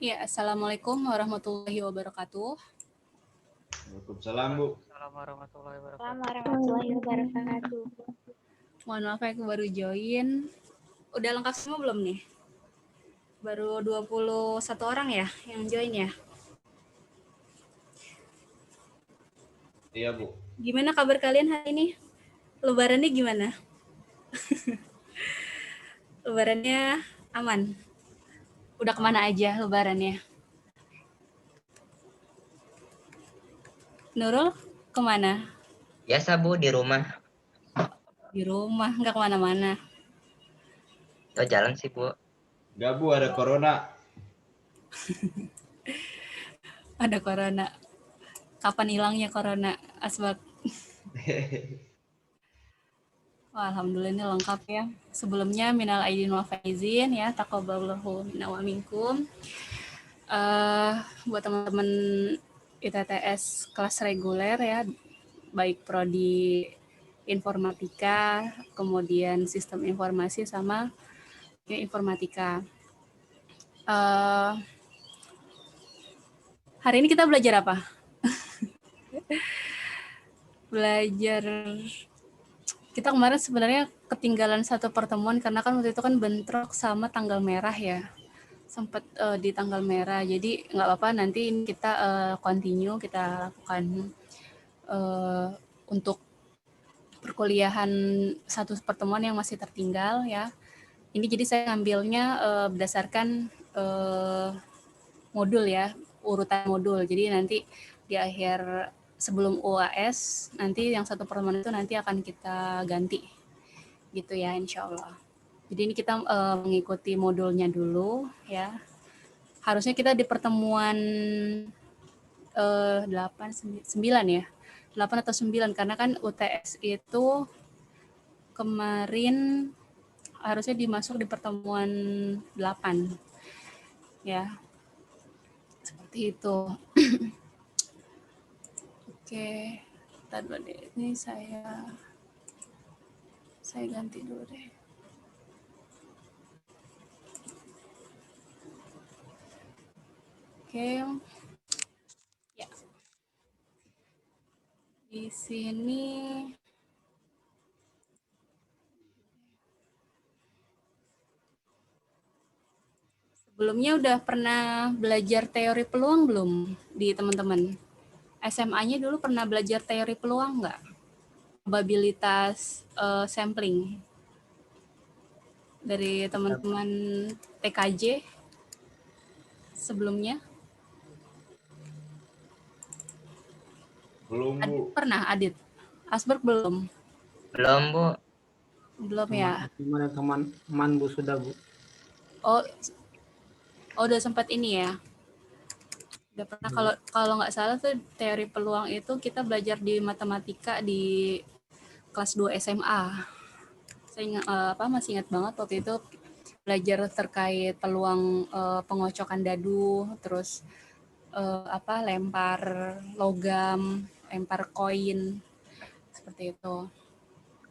Ya, Assalamualaikum warahmatullahi wabarakatuh. Waalaikumsalam, Bu. Assalamualaikum warahmatullahi wabarakatuh. Mohon maaf ya, aku baru join. Udah lengkap semua belum nih? Baru 21 orang ya yang join ya? Iya, Bu. Gimana kabar kalian hari ini? Lebarannya gimana? Lebarannya aman? Udah kemana aja lebarannya? Nurul, kemana? Biasa, Bu, di rumah. Di rumah, nggak kemana-mana. Oh, jalan sih, Bu. Nggak, Bu, ada corona. Ada corona. Kapan hilangnya corona, Asbak? Wah, alhamdulillah ini lengkap ya. Sebelumnya minal aidin wal faizin ya, taqabbalallahu minna wa minkum. Buat teman-teman ITTS kelas reguler ya, baik prodi informatika, kemudian sistem informasi sama informatika. Hari ini kita belajar apa? Belajar, kita kemarin sebenarnya ketinggalan satu pertemuan karena kan waktu itu kan bentrok sama tanggal merah ya, sempat di tanggal merah. Jadi nggak apa-apa, nanti ini kita continue, kita lakukan untuk perkuliahan satu pertemuan yang masih tertinggal ya. Ini jadi saya ngambilnya berdasarkan modul ya, urutan modul. Jadi nanti di akhir sebelum UAS, nanti yang satu pertemuan itu nanti akan kita ganti gitu ya, insya Allah. Jadi ini kita mengikuti modulnya dulu ya. Harusnya kita di pertemuan 8, 9 ya. 8 atau 9 karena kan UTS itu kemarin harusnya dimasuk di pertemuan 8 ya. Seperti itu. Oke, tadi ini saya ganti dulu deh. Oke, ya. Di sini sebelumnya udah pernah belajar teori peluang belum di teman-teman? SMA-nya dulu pernah belajar teori peluang nggak? Probabilitas sampling dari teman-teman TKJ sebelumnya? Belum, Bu. Adit pernah, Adit? Asberg belum? Belum, Bu. Belum ya? Gimana teman Bu sudah, Bu? Oh, udah sempat ini ya? Udah pernah. Kalau nggak salah tuh teori peluang itu kita belajar di matematika di kelas 2 SMA. Saya ingat, masih ingat banget waktu itu belajar terkait peluang pengocokan dadu, terus lempar logam, lempar koin, seperti itu.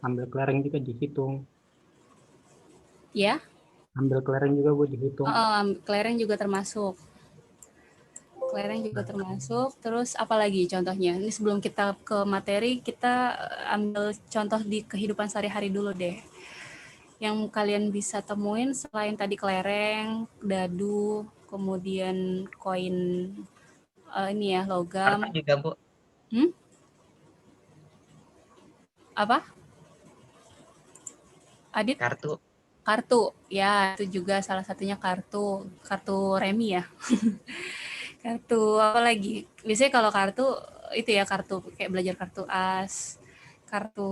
Ambil kelereng juga dihitung. Ya? Ambil kelereng juga, Bu, dihitung. Kelereng juga termasuk. Kelereng juga termasuk. Terus apa lagi contohnya? Ini sebelum kita ke materi, kita ambil contoh di kehidupan sehari-hari dulu deh. Yang kalian bisa temuin selain tadi kelereng, dadu, kemudian koin ini ya, logam. Kartu juga, Bu. Apa? Adit? Kartu. Ya, itu juga salah satunya kartu remi ya. Kartu apa lagi? Biasanya kalau kartu itu ya, kartu kayak belajar kartu as, kartu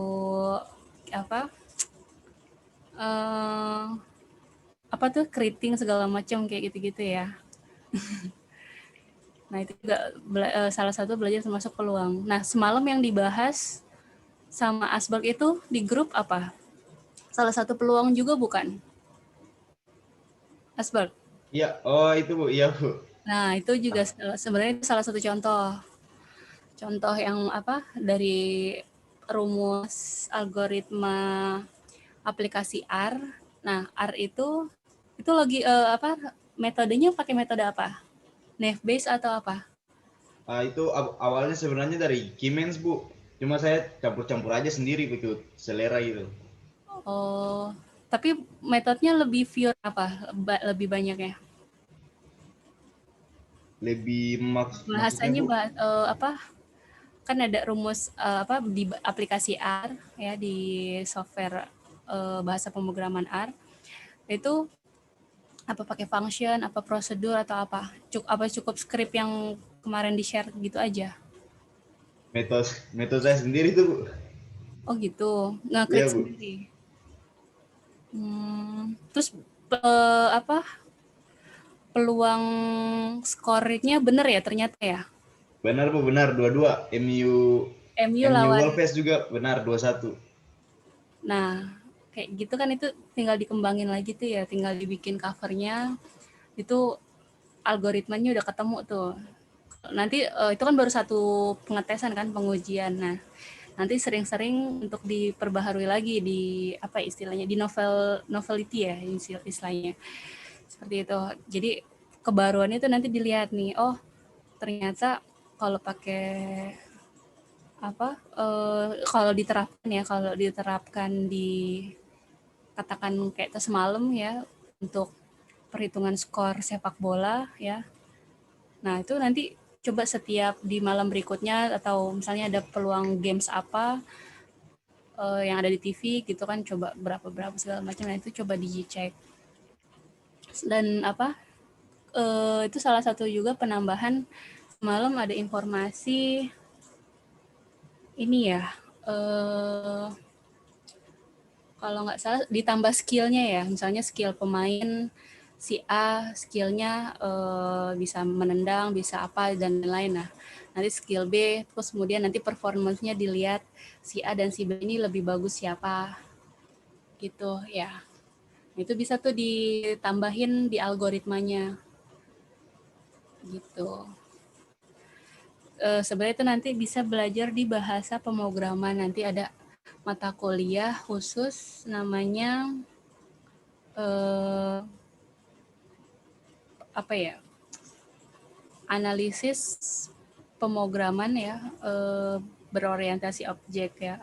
apa tuh keriting segala macam kayak gitu-gitu ya. Nah itu juga salah satu belajar termasuk peluang. Nah semalam yang dibahas sama Asberg itu di grup apa? Salah satu peluang juga bukan? Asberg? Iya, oh itu Bu, iya Bu. Nah itu juga sebenarnya salah satu contoh yang dari rumus algoritma aplikasi R. Nah R itu lagi metodenya pakai metode apa? Naive Bayes atau apa? Itu awalnya sebenarnya dari Siemens Bu. Cuma saya campur-campur aja sendiri ikut selera gitu. Oh, tapi metodenya lebih pure apa? Lebih banyak ya? Lebih Bahasanya kan ada rumus di aplikasi R ya, di software bahasa pemrograman R itu apa pakai function, apa prosedur atau apa? Cukup script yang kemarin di-share gitu aja? Metode saya sendiri tuh Bu. Oh gitu, nge-create sendiri. Terus peluang skornya bener ya ternyata ya? Benar Bu, benar 2-2. MU lawan Wolves juga benar 2-1. Nah, kayak gitu kan itu tinggal dikembangin lagi tuh ya, tinggal dibikin covernya. Itu algoritmanya udah ketemu tuh. Nanti itu kan baru satu pengetesan kan, pengujian. Nah, nanti sering-sering untuk diperbaharui lagi di apa istilahnya, di novelty ya istilahnya. Seperti itu. Jadi kebaruan itu nanti dilihat nih, oh ternyata kalau pakai apa kalau diterapkan di katakan kayak semalam ya untuk perhitungan skor sepak bola ya. Nah, itu nanti coba setiap di malam berikutnya atau misalnya ada peluang games apa yang ada di TV gitu kan, coba berapa segala macam. Nah, itu coba dicek. Dan apa itu salah satu juga penambahan semalam ada informasi ini ya, kalau nggak salah ditambah skillnya ya, misalnya skill pemain si A skillnya bisa menendang, bisa apa dan lain-lain. Nah, nanti skill B, terus kemudian nanti performance-nya dilihat si A dan si B ini lebih bagus siapa gitu ya. Itu bisa tuh ditambahin di algoritmanya gitu. Sebenarnya itu nanti bisa belajar di bahasa pemrograman. Nanti ada mata kuliah khusus namanya apa ya, analisis pemrograman ya, berorientasi objek ya,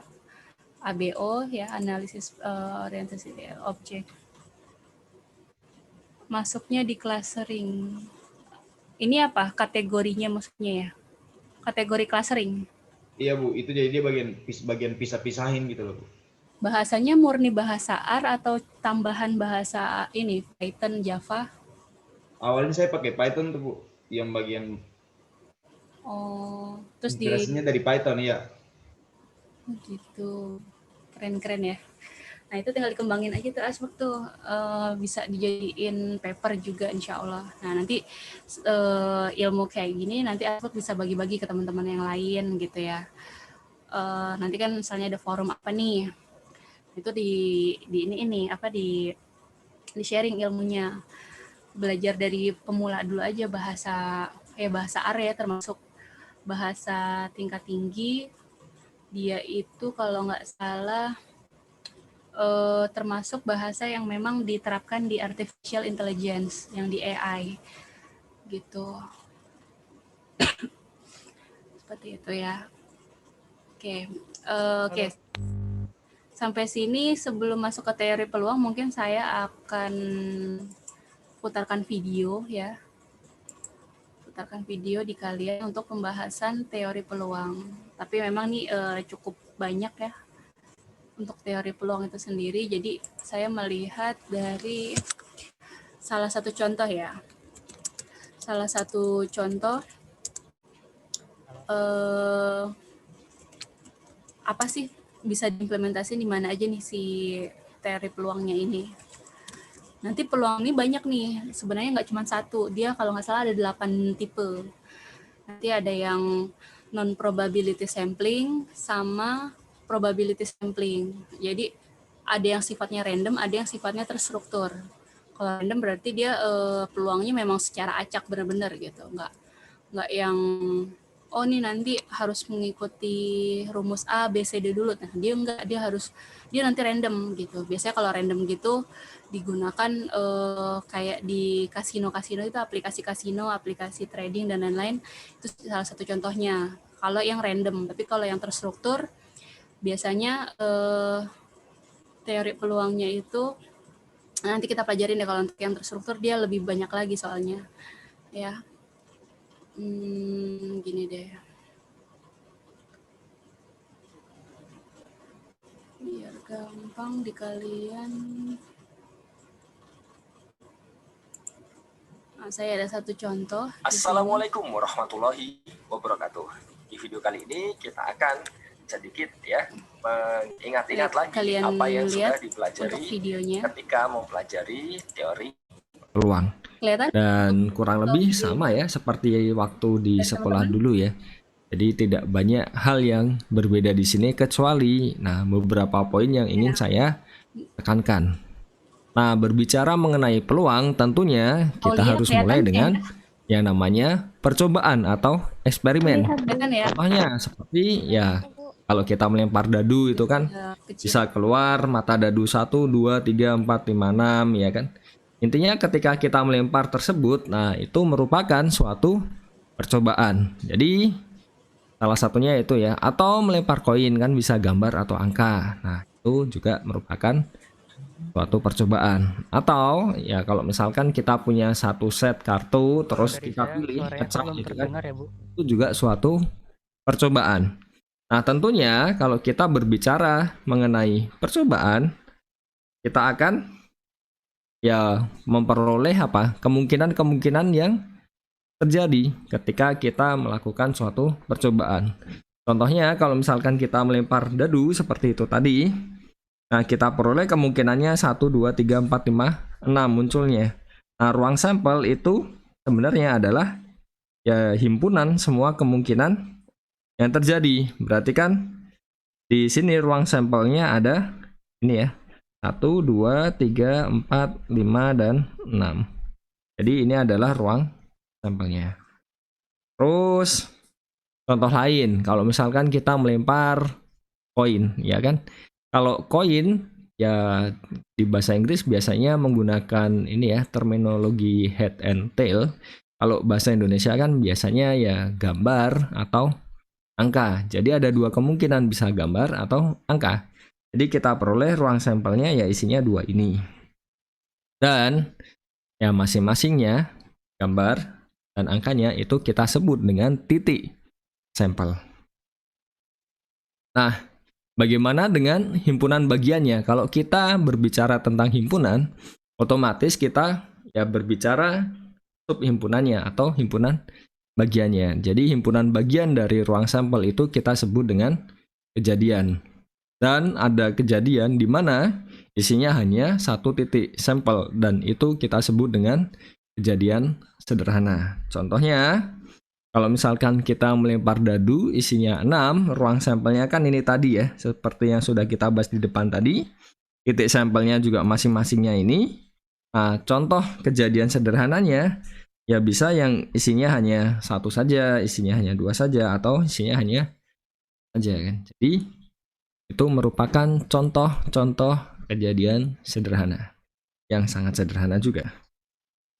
ABO ya, analisis orientasi objek. Masuknya di clustering. Ini apa kategorinya maksudnya ya? Kategori clustering. Iya Bu, itu jadi dia bagian pisah-pisahin gitu loh Bu. Bahasanya murni bahasa R atau tambahan bahasa ini Python, Java? Awalnya saya pakai Python tuh Bu, yang bagian Terus inspirasinya dari Python ya. Gitu, keren-keren ya. Nah, itu tinggal dikembangin aja tuh Asbak tuh, bisa dijadiin paper juga insya Allah. Nah, nanti ilmu kayak gini nanti Asbak bisa bagi-bagi ke teman-teman yang lain gitu ya. Nanti kan misalnya ada forum apa nih, itu di sharing ilmunya. Belajar dari pemula dulu aja bahasa R ya, termasuk bahasa tingkat tinggi. Dia itu kalau nggak salah termasuk bahasa yang memang diterapkan di artificial intelligence, yang di AI gitu. Seperti itu ya. Oke. Sampai sini sebelum masuk ke teori peluang mungkin saya akan putarkan video ya. Putarkan video di kalian untuk pembahasan teori peluang. Tapi memang nih cukup banyak ya untuk teori peluang itu sendiri. Jadi saya melihat dari salah satu contoh ya. Salah satu contoh apa sih bisa diimplementasi di mana aja nih si teori peluangnya ini. Nanti peluang ini banyak nih. Sebenarnya nggak cuma satu. Dia kalau nggak salah ada 8 tipe. Nanti ada yang non-probability sampling sama probability sampling. Jadi ada yang sifatnya random, ada yang sifatnya terstruktur. Kalau random berarti dia peluangnya memang secara acak benar-benar gitu, nggak yang oh nih nanti harus mengikuti rumus A, B, C, D dulu. Nah dia enggak, dia nanti random gitu. Biasanya kalau random gitu digunakan kayak di kasino itu, aplikasi kasino, aplikasi trading dan lain-lain. Itu salah satu contohnya. Kalau yang random, tapi kalau yang terstruktur biasanya teori peluangnya itu nanti kita pelajarin deh. Kalau untuk yang terstruktur dia lebih banyak lagi soalnya ya. Gini deh, biar gampang di kalian. Nah, saya ada satu contoh. Assalamualaikum warahmatullahi wabarakatuh. Di video kali ini kita akan sedikit ya mengingat-ingat lagi kalian apa yang sudah untuk dipelajari videonya ketika mempelajari teori peluang. kelihatan. Dan kurang lebih sama ya seperti waktu di sekolah dulu ya. Jadi tidak banyak hal yang berbeda di sini kecuali beberapa poin yang ingin saya tekankan. Nah, berbicara mengenai peluang tentunya kita harus mulai dengan yang namanya percobaan atau eksperimen. Kelihatan ya? Contohnya seperti ya kalau kita melempar dadu itu kan Ya, kecil. bisa keluar mata dadu 1, 2, 3, 4, 5, 6 ya kan. Intinya ketika kita melempar tersebut, nah itu merupakan suatu percobaan. Jadi salah satunya itu ya, atau melempar koin kan bisa gambar atau angka. Nah, itu juga merupakan suatu percobaan. Atau ya kalau misalkan kita punya satu set kartu terus Dari kita saya pilih suaranya ngecak belum gitu kan. terdengar ya, Bu. Itu juga suatu percobaan. Nah, tentunya kalau kita berbicara mengenai percobaan, kita akan ya memperoleh apa? Kemungkinan-kemungkinan yang terjadi ketika kita melakukan suatu percobaan. Contohnya kalau misalkan kita melempar dadu seperti itu tadi, nah kita peroleh kemungkinannya 1, 2, 3, 4, 5, 6 munculnya. Nah, ruang sampel itu sebenarnya adalah ya himpunan semua kemungkinan yang terjadi. Berarti kan di sini ruang sampelnya ada ini ya. 1, 2, 3, 4, 5, dan 6. Jadi ini adalah ruang sampelnya. Terus contoh lain, kalau misalkan kita melempar koin, ya kan? Kalau koin ya di bahasa Inggris biasanya menggunakan ini ya terminologi head and tail. Kalau bahasa Indonesia kan biasanya ya gambar atau angka. Jadi ada dua kemungkinan, bisa gambar atau angka. Jadi kita peroleh ruang sampelnya ya isinya dua ini. Dan ya masing-masingnya gambar dan angkanya itu kita sebut dengan titik sampel. Nah, bagaimana dengan himpunan bagiannya? Kalau kita berbicara tentang himpunan, otomatis kita ya berbicara subhimpunannya atau himpunan bagiannya. Jadi himpunan bagian dari ruang sampel itu kita sebut dengan kejadian. Dan ada kejadian di mana isinya hanya satu titik sampel dan itu kita sebut dengan kejadian sederhana. Contohnya, kalau misalkan kita melempar dadu isinya 6, ruang sampelnya kan ini tadi ya, seperti yang sudah kita bahas di depan tadi. Titik sampelnya juga masing-masingnya ini. Nah, contoh kejadian sederhananya ya bisa yang isinya hanya satu saja, isinya hanya dua saja, atau isinya hanya saja kan. Jadi itu merupakan contoh-contoh kejadian sederhana yang sangat sederhana juga.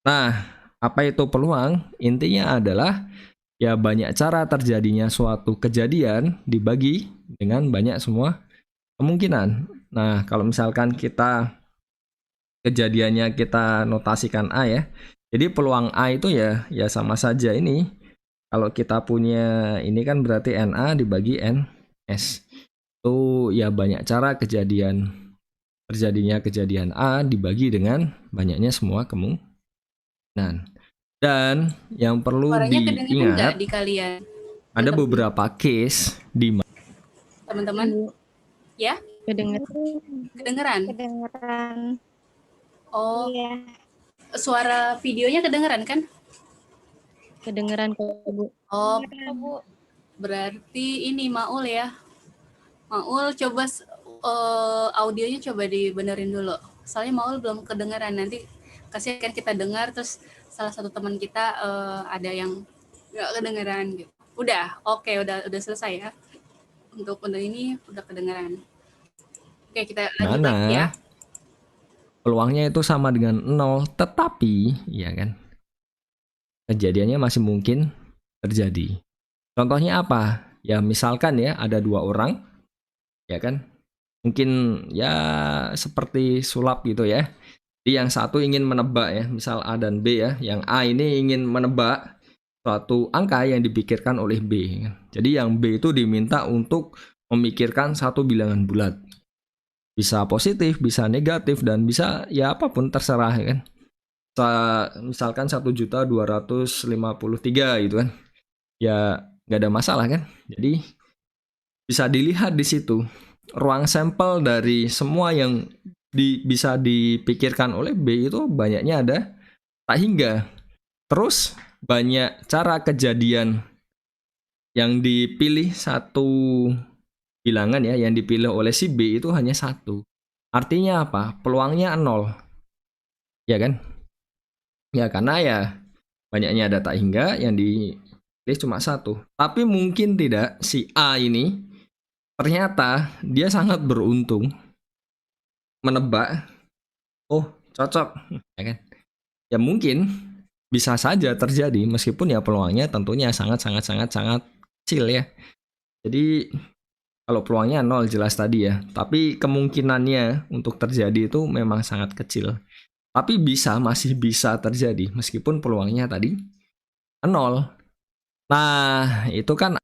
Nah, apa itu peluang? Intinya adalah ya banyak cara terjadinya suatu kejadian dibagi dengan banyak semua kemungkinan. Nah, kalau misalkan kita kejadiannya kita notasikan A ya. Jadi peluang A itu ya sama saja ini. Kalau kita punya ini kan berarti NA dibagi NS. Itu ya banyak cara terjadinya kejadian A dibagi dengan banyaknya semua kemungkinan. Dan yang perlu Suaranya kedengeran nggak diingat, di kalian? ada beberapa case di mana Teman-teman? Ya? Kedengeran? Kedengeran. Oh, Iya. suara videonya kedengeran kan? Kedengeran kok, Bu. Oh, Bu. berarti ini Maul ya. Maul coba audionya coba dibenerin dulu. Soalnya Maul belum kedengeran. Nanti kasih kan kita dengar terus salah satu teman kita ada yang nggak kedengeran gitu. Udah, oke, udah selesai ya. Untuk ini udah kedengeran. Oke, kita lanjut lagi ya. peluangnya itu sama dengan 0, tetapi ya kan kejadiannya masih mungkin terjadi. Contohnya apa? Ya misalkan ya ada dua orang, ya kan, mungkin ya seperti sulap gitu ya. Jadi yang satu ingin menebak ya, misal A dan B ya. Yang A ini ingin menebak suatu angka yang dipikirkan oleh B. Jadi yang B itu diminta untuk memikirkan satu bilangan bulat. Bisa positif, bisa negatif, dan bisa ya apapun terserah ya kan. Misalkan 1.253.000 gitu kan. Ya nggak ada masalah kan. Jadi bisa dilihat di situ ruang sampel dari semua yang bisa dipikirkan oleh B itu banyaknya ada tak hingga. Terus banyak cara kejadian yang dipilih satu bilangan ya, yang dipilih oleh si B itu hanya satu. Artinya apa? Peluangnya 0. Ya kan? Ya karena ya banyaknya data hingga yang dipilih cuma satu. Tapi mungkin tidak, si A ini ternyata dia sangat beruntung menebak, oh cocok, ya kan? Ya mungkin bisa saja terjadi, meskipun ya peluangnya tentunya sangat kecil ya. Jadi kalau peluangnya 0 jelas tadi ya, tapi kemungkinannya untuk terjadi itu memang sangat kecil. Tapi masih bisa terjadi meskipun peluangnya tadi 0. Nah, itu kan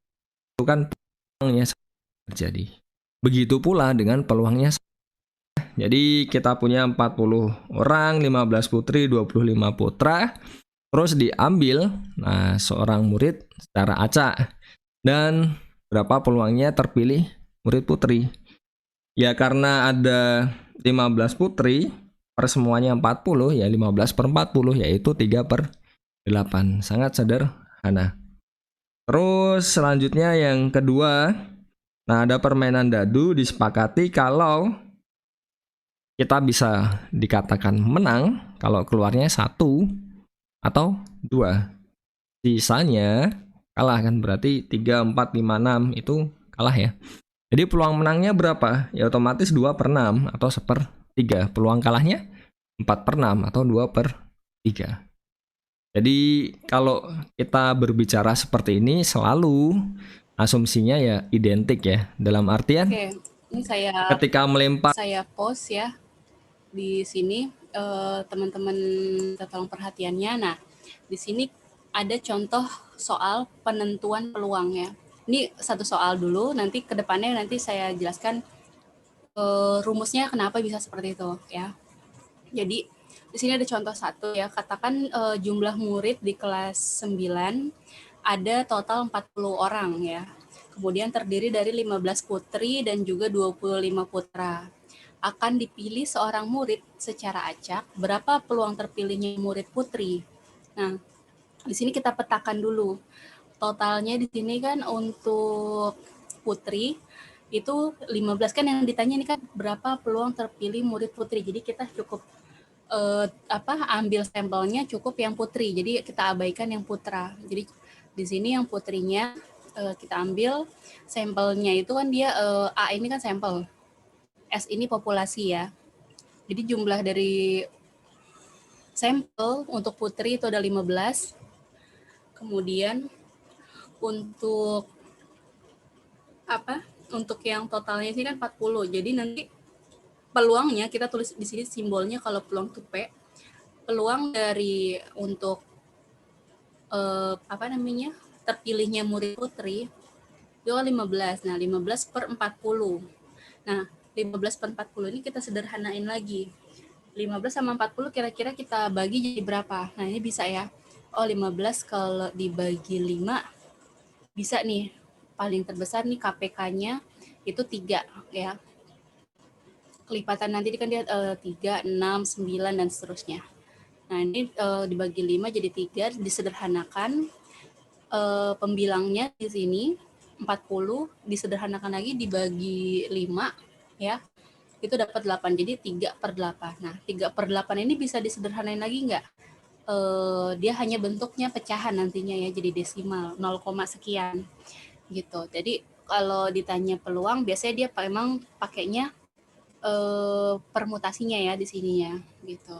peluangnya terjadi. Begitu pula dengan peluangnya. Jadi kita punya 40 orang, 15 putri, 25 putra. Terus diambil seorang murid secara acak. Dan berapa peluangnya terpilih murid putri? Ya karena ada 15 putri per semuanya 40, ya 15 per 40 yaitu 3/8. Sangat sederhana. Terus selanjutnya yang kedua, ada permainan dadu. Disepakati kalau kita bisa dikatakan menang kalau keluarnya 1 atau 2. Sisanya kalah kan, berarti 3, 4, 5, 6 itu kalah ya. Jadi peluang menangnya berapa? Ya otomatis 2/6 atau 1/3. Peluang kalahnya 4/6 atau 2/3. Jadi kalau kita berbicara seperti ini selalu asumsinya ya identik ya. Dalam artian Oke, ini ketika melempar saya post ya di sini, teman-teman tolong perhatiannya. Nah, di sini ada contoh soal penentuan peluang ya. Ini satu soal dulu, nanti ke depannya nanti saya jelaskan rumusnya kenapa bisa seperti itu ya. Jadi di sini ada contoh 1 ya. Katakan jumlah murid di kelas 9 ada total 40 orang ya. Kemudian terdiri dari 15 putri dan juga 25 putra. Akan dipilih seorang murid secara acak, berapa peluang terpilihnya murid putri? Nah, di sini kita petakan dulu. Totalnya di sini kan untuk putri itu 15 kan yang ditanya ini kan berapa peluang terpilih murid putri. Jadi kita cukup ambil sampelnya cukup yang putri. Jadi kita abaikan yang putra. Jadi di sini yang putrinya kita ambil sampelnya itu kan dia A ini kan sampel. S ini populasi ya. Jadi jumlah dari sampel untuk putri itu ada 15. Kemudian untuk untuk yang totalnya sini kan 40. Jadi nanti peluangnya kita tulis di sini simbolnya kalau peluang itu P. Peluang dari untuk terpilihnya murid putri itu 15. Nah, 15/40. Nah, 15/40 ini kita sederhanain lagi. 15 sama 40 kira-kira kita bagi jadi berapa? Nah, ini bisa ya. Oh, 15 kalau dibagi 5 bisa nih. Paling terbesar nih KPK-nya itu 3 ya. Kelipatan nanti kan dia 3, 6, 9 dan seterusnya. Nah, ini dibagi 5 jadi 3, disederhanakan. Pembilangnya di sini 40, disederhanakan lagi dibagi 5 ya. Itu dapat 8, jadi 3/8. Nah, 3/8 ini bisa disederhanain lagi enggak? Dia hanya bentuknya pecahan nantinya ya, jadi desimal 0, sekian gitu. Jadi kalau ditanya peluang biasanya dia memang pakainya permutasinya ya di sininya gitu.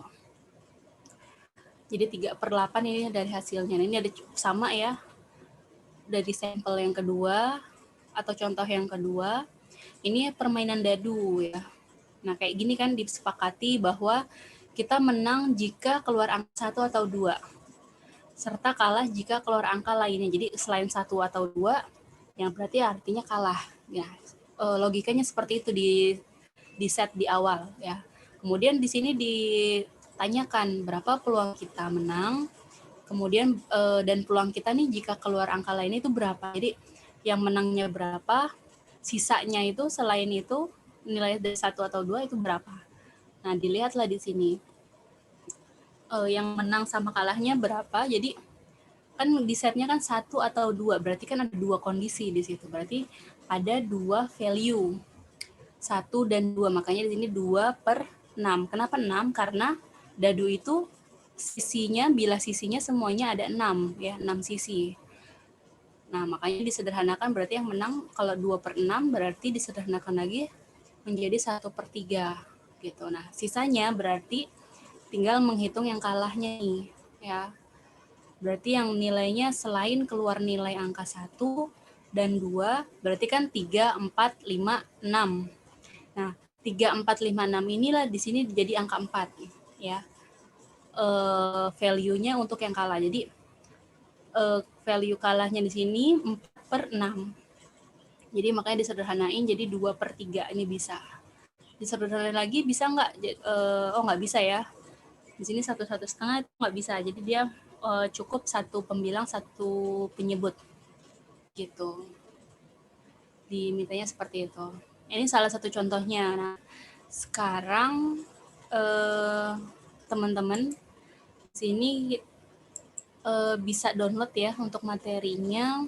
Jadi 3/8 ini dari hasilnya. Nah, ini ada sama ya dari sampel yang kedua atau contoh yang kedua. Ini permainan dadu ya. Nah, kayak gini kan disepakati bahwa kita menang jika keluar angka 1 atau 2. Serta kalah jika keluar angka lainnya. Jadi selain 1 atau 2 yang berarti artinya kalah. Ya, logikanya seperti itu di set di awal ya. Kemudian di sini ditanyakan berapa peluang kita menang. Kemudian dan peluang kita nih jika keluar angka lainnya itu berapa. Jadi yang menangnya berapa, sisanya itu selain itu nilai dari 1 atau 2 itu berapa. Nah, dilihatlah di sini. Yang menang sama kalahnya berapa. Jadi kan di setnya kan 1 atau 2, berarti kan ada 2 kondisi di situ. Berarti ada 2 value. 1 dan 2, makanya di sini 2/6. Kenapa 6? Karena dadu itu bilah sisinya semuanya ada 6 ya, 6 sisi. Nah, makanya disederhanakan berarti yang menang kalau 2/6 berarti disederhanakan lagi menjadi 1/3 gitu. Nah, sisanya berarti tinggal menghitung yang kalahnya nih ya. Berarti yang nilainya selain keluar nilai angka 1 dan 2, berarti kan 3, 4, 5, 6. Nah, 3, 4, 5, 6 inilah di sini jadi angka 4 ya. Value-nya untuk yang kalah. Jadi value kalahnya di sini 4/6. Jadi makanya disederhanain jadi 2/3 ini bisa. Disederhanain lagi bisa nggak? Oh nggak bisa ya. Di sini 1,5 itu nggak bisa. Jadi dia cukup 1 pembilang 1 penyebut gitu. Dimintanya seperti itu. Ini salah satu contohnya. Nah, sekarang teman-teman sini bisa download ya untuk materinya.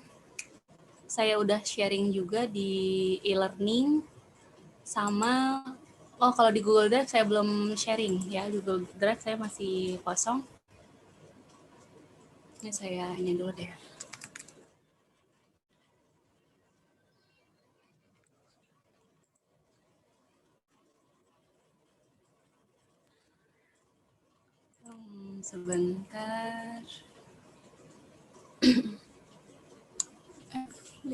Saya udah sharing juga di e-learning sama kalau di Google Drive saya belum sharing ya. Di Google Drive saya masih kosong. Ini saya ini dulu deh. Sebentar. F5.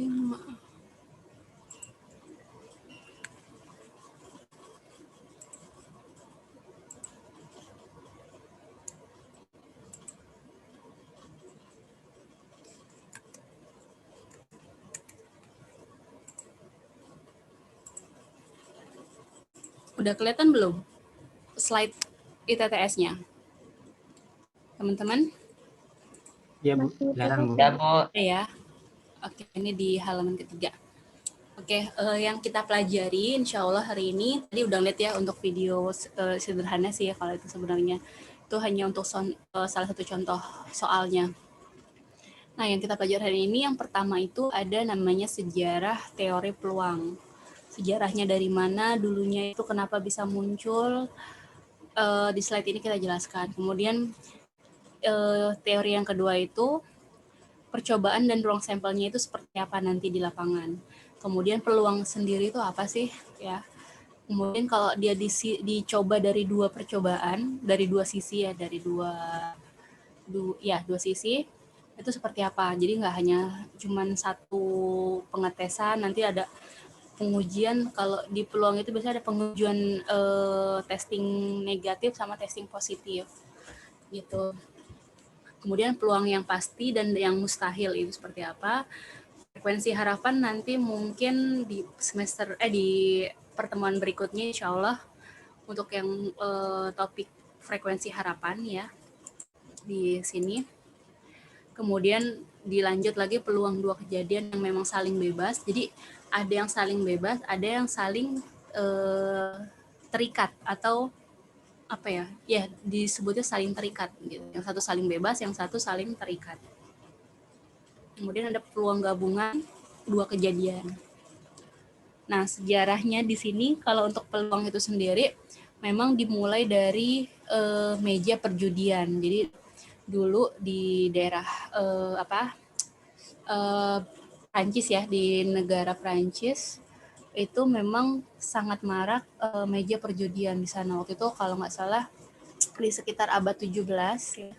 Udah kelihatan belum slide ITTS-nya? Teman-teman? Iya Bu, kelihatan Bu. Ya, Bu. Ya. Oke, ini di halaman ketiga. Oke, yang kita pelajari insya Allah hari ini, tadi udah lihat ya untuk video sederhana sih ya kalau itu sebenarnya. Itu hanya untuk salah satu contoh soalnya. Nah, yang kita pelajari hari ini yang pertama itu ada namanya sejarah teori peluang. Sejarahnya dari mana, dulunya itu kenapa bisa muncul, di slide ini kita jelaskan. Kemudian teori yang kedua itu percobaan dan ruang sampelnya itu seperti apa nanti di lapangan. Kemudian peluang sendiri itu apa sih ya. Kemudian kalau dia dicoba dari 2 percobaan, dari 2 sisi ya, dari dua sisi, itu seperti apa. Jadi nggak hanya cuman satu pengetesan, nanti ada pengujian. Kalau di peluang itu biasanya ada pengujian testing negatif sama testing positif gitu. Kemudian peluang yang pasti dan yang mustahil itu seperti apa. Frekuensi harapan nanti mungkin di di pertemuan berikutnya insya Allah untuk yang topik frekuensi harapan ya di sini. Kemudian dilanjut lagi peluang 2 kejadian yang memang saling bebas. Jadi ada yang saling bebas, ada yang saling terikat atau apa ya? Ya disebutnya saling terikat. Gitu. Yang satu saling bebas, yang satu saling terikat. Kemudian ada peluang gabungan 2 kejadian. Nah sejarahnya di sini kalau untuk peluang itu sendiri memang dimulai dari meja perjudian. Jadi dulu di daerah Prancis ya, di negara Prancis itu memang sangat marak meja perjudian di sana. Waktu itu kalau nggak salah di sekitar abad 17 ya,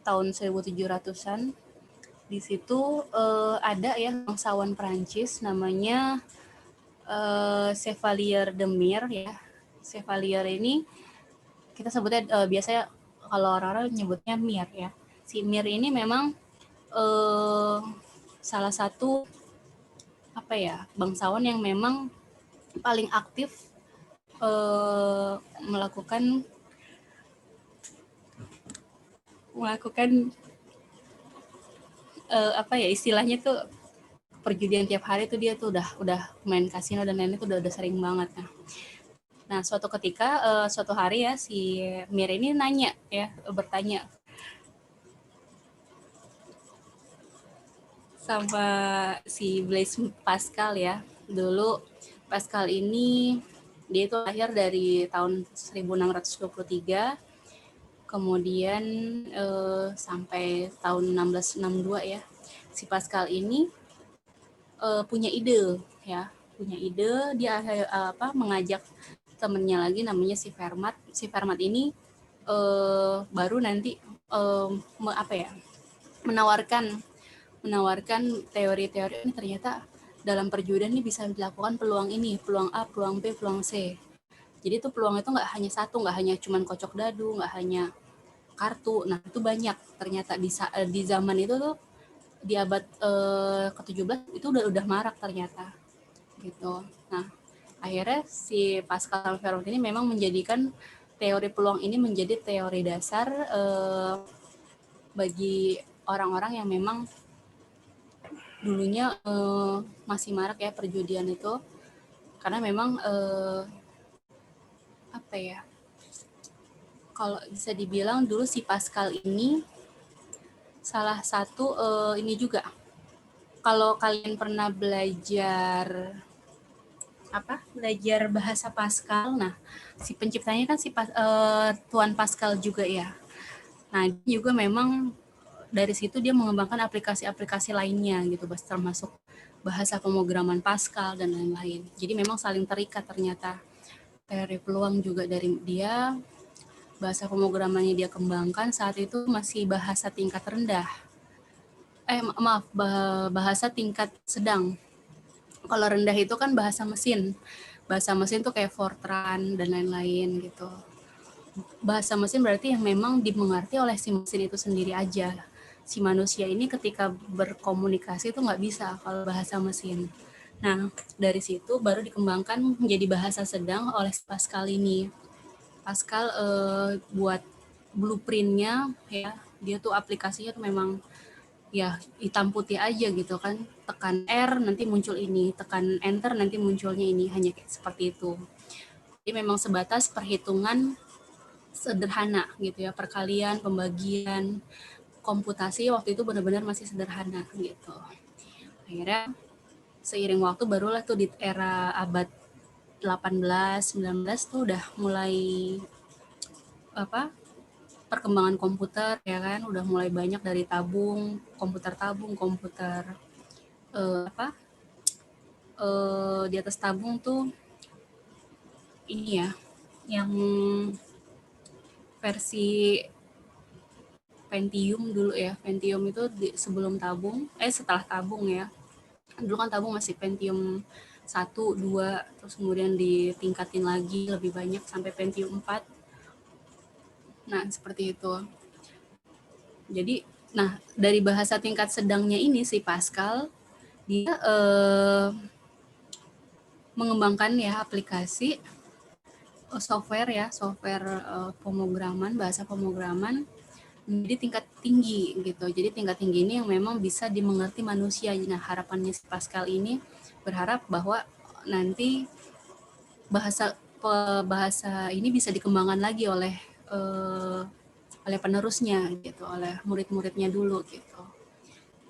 tahun 1700-an. Di situ ada ya bangsawan Prancis namanya Chevalier de Mir ya. Chevalier ini kita sebutnya biasanya kalau orang-orang nyebutnya Mir ya. Si Mir ini memang salah satu bangsawan yang memang paling aktif melakukan istilahnya tuh perjudian tiap hari tuh dia tuh udah main kasino dan lain-lain tuh udah sering banget. Nah suatu ketika suatu hari ya si Mir ini bertanya sama si Blaise Pascal ya. Dulu Pascal ini dia itu lahir dari tahun 1623. Kemudian sampai tahun 1662 ya, si Pascal ini punya ide ya, dia mengajak temennya lagi namanya si Fermat. Si Fermat ini baru nanti menawarkan teori-teori ini. Ternyata dalam perjudian ini bisa dilakukan peluang ini, peluang A, peluang B, peluang C. Jadi itu peluang itu nggak hanya satu, nggak hanya cuman kocok dadu, nggak hanya kartu. Nah itu banyak ternyata di zaman itu tuh, di abad ke-17 itu udah marak ternyata gitu. Nah akhirnya si Pascal Fermat ini memang menjadikan teori peluang ini menjadi teori dasar bagi orang-orang yang memang dulunya masih marak ya perjudian itu, karena memang kalau bisa dibilang dulu si Pascal ini salah satu ini juga, kalau kalian pernah belajar bahasa Pascal, nah si penciptanya kan Tuan Pascal juga ya. Nah dia juga memang dari situ dia mengembangkan aplikasi-aplikasi lainnya gitu, termasuk bahasa pemrograman Pascal dan lain-lain. Jadi memang saling terikat ternyata. Teori peluang juga dari dia, bahasa pemrogramannya dia kembangkan saat itu masih bahasa tingkat rendah. Bahasa tingkat sedang. Kalau rendah itu kan bahasa mesin. Bahasa mesin tuh kayak Fortran dan lain-lain gitu. Bahasa mesin berarti yang memang dimengerti oleh si mesin itu sendiri aja. Si manusia ini ketika berkomunikasi itu nggak bisa kalau bahasa mesin. Nah, dari situ baru dikembangkan menjadi bahasa sedang oleh Pascal ini. Pascal buat blueprintnya ya, dia tuh aplikasinya tuh memang ya hitam putih aja gitu kan. Tekan R nanti muncul ini, tekan Enter nanti munculnya ini, hanya kayak seperti itu. Jadi memang sebatas perhitungan sederhana gitu ya, perkalian, pembagian, komputasi waktu itu benar-benar masih sederhana gitu. Akhirnya seiring waktu barulah tuh di era abad 18, 19 tuh udah mulai perkembangan komputer ya kan, udah mulai banyak dari komputer di atas tabung tuh ini ya, yang versi Pentium dulu ya. Pentium itu sebelum tabung, setelah tabung ya. Dulu kan tabung masih Pentium 1, 2, terus kemudian ditingkatin lagi lebih banyak sampai Pentium 4. Nah, seperti itu. Jadi, dari bahasa tingkat sedangnya ini si Pascal, dia mengembangkan ya aplikasi software pemrograman, bahasa pemrograman menjadi tingkat tinggi gitu. Jadi tingkat tinggi ini yang memang bisa dimengerti manusia. Nah, harapannya si Pascal ini berharap bahwa nanti bahasa ini bisa dikembangkan lagi oleh penerusnya gitu, oleh murid-muridnya dulu gitu.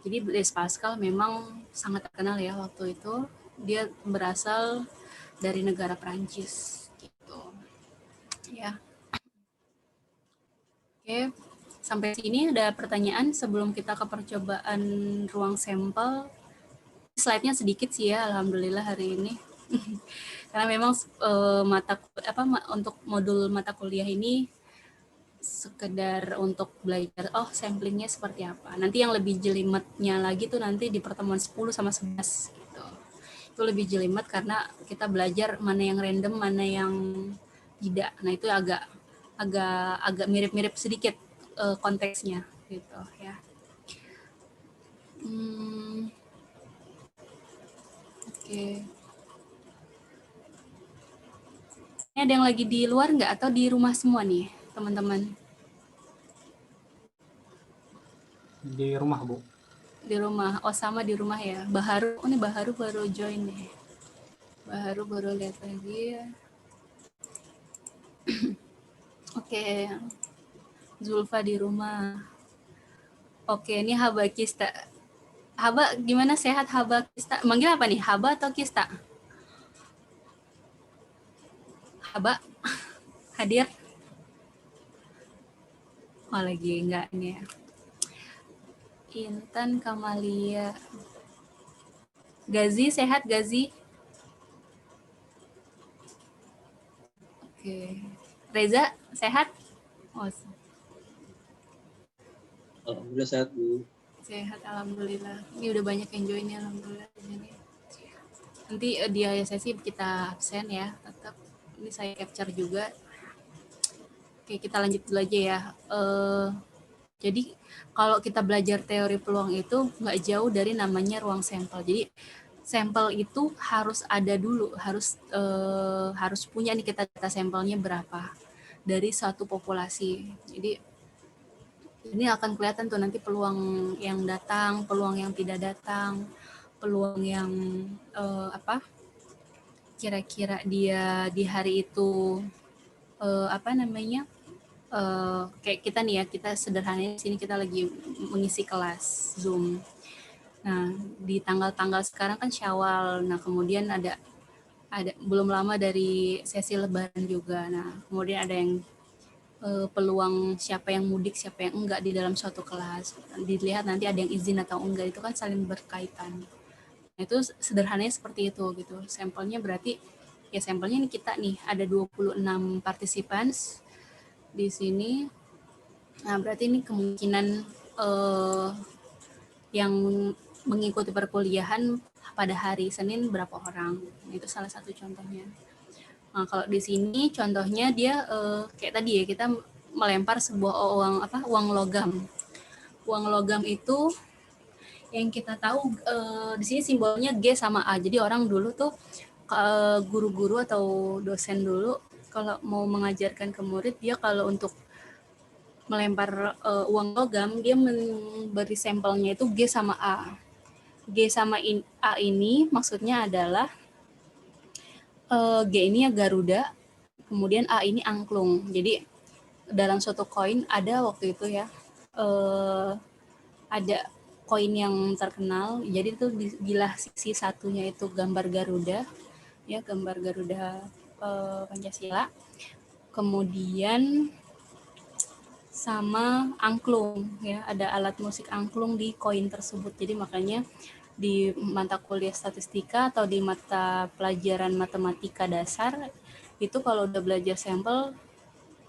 Jadi Blaise Pascal memang sangat terkenal ya waktu itu. Dia berasal dari negara Prancis gitu. Ya. Oke. Sampai sini ada pertanyaan sebelum kita ke percobaan ruang sampel. Slide-nya sedikit sih ya, alhamdulillah hari ini. Karena memang untuk modul mata kuliah ini sekedar untuk belajar samplingnya seperti apa. Nanti yang lebih jelimetnya lagi tuh nanti di pertemuan 10 sama 11 gitu. Itu lebih jelimet karena kita belajar mana yang random, mana yang tidak. Nah, itu agak mirip-mirip sedikit konteksnya gitu ya. Oke. Ini ada yang lagi di luar nggak atau di rumah semua nih teman-teman? Di rumah, Bu. Di rumah. Oh, sama di rumah ya. Baharu, ini Baharu baru join nih. Baharu baru lihat lagi ya. Oke. Zulfa di rumah. Oke, ini Haba Kista. Haba, gimana sehat Haba Kista? Manggil apa nih? Haba atau Kista? Haba, hadir. Oh lagi enggak ini ya. Intan Kamalia. Gazi sehat Gazi? Oke. Reza sehat? Oh, Alhamdulillah sehat Bu. sehat alhamdulillah. Ini udah banyak yang join ya alhamdulillah di sini. Nanti di akhir sesi kita absen ya, tetap. Ini saya capture juga. Oke, kita lanjut dulu aja ya. Jadi kalau kita belajar teori peluang itu nggak jauh dari namanya ruang sampel. Jadi sampel itu harus ada dulu, harus punya nih kita data sampelnya berapa dari satu populasi. Jadi ini akan kelihatan tuh nanti peluang yang datang, peluang yang tidak datang, peluang yang kira-kira dia di hari itu kayak kita nih ya, kita sederhananya di sini kita lagi mengisi kelas Zoom. Nah, di tanggal-tanggal sekarang kan Syawal. Nah, kemudian ada belum lama dari sesi Lebaran juga. Nah, kemudian ada yang peluang siapa yang mudik, siapa yang enggak di dalam suatu kelas. Dilihat nanti ada yang izin atau enggak, itu kan saling berkaitan. Nah, itu sederhananya seperti itu gitu. Sampelnya berarti ya sampelnya ini kita nih ada 26 participants di sini. Nah, berarti ini kemungkinan yang mengikuti perkuliahan pada hari Senin berapa orang. Itu salah satu contohnya. Nah, kalau di sini contohnya dia kayak tadi ya, kita melempar sebuah uang logam. Uang logam itu yang kita tahu di sini simbolnya G sama A. Jadi orang dulu tuh guru-guru atau dosen dulu kalau mau mengajarkan ke murid, dia kalau untuk melempar uang logam, dia memberi sampelnya itu G sama A. G sama A ini maksudnya adalah G ini ya Garuda, kemudian A ini angklung. Jadi dalam suatu koin ada waktu itu ya, ada koin yang terkenal. Jadi itu bila sisi satunya itu gambar Garuda, ya gambar Garuda Pancasila, kemudian sama angklung ya, ada alat musik angklung di koin tersebut. Jadi makanya di mata kuliah statistika atau di mata pelajaran matematika dasar itu kalau udah belajar sampel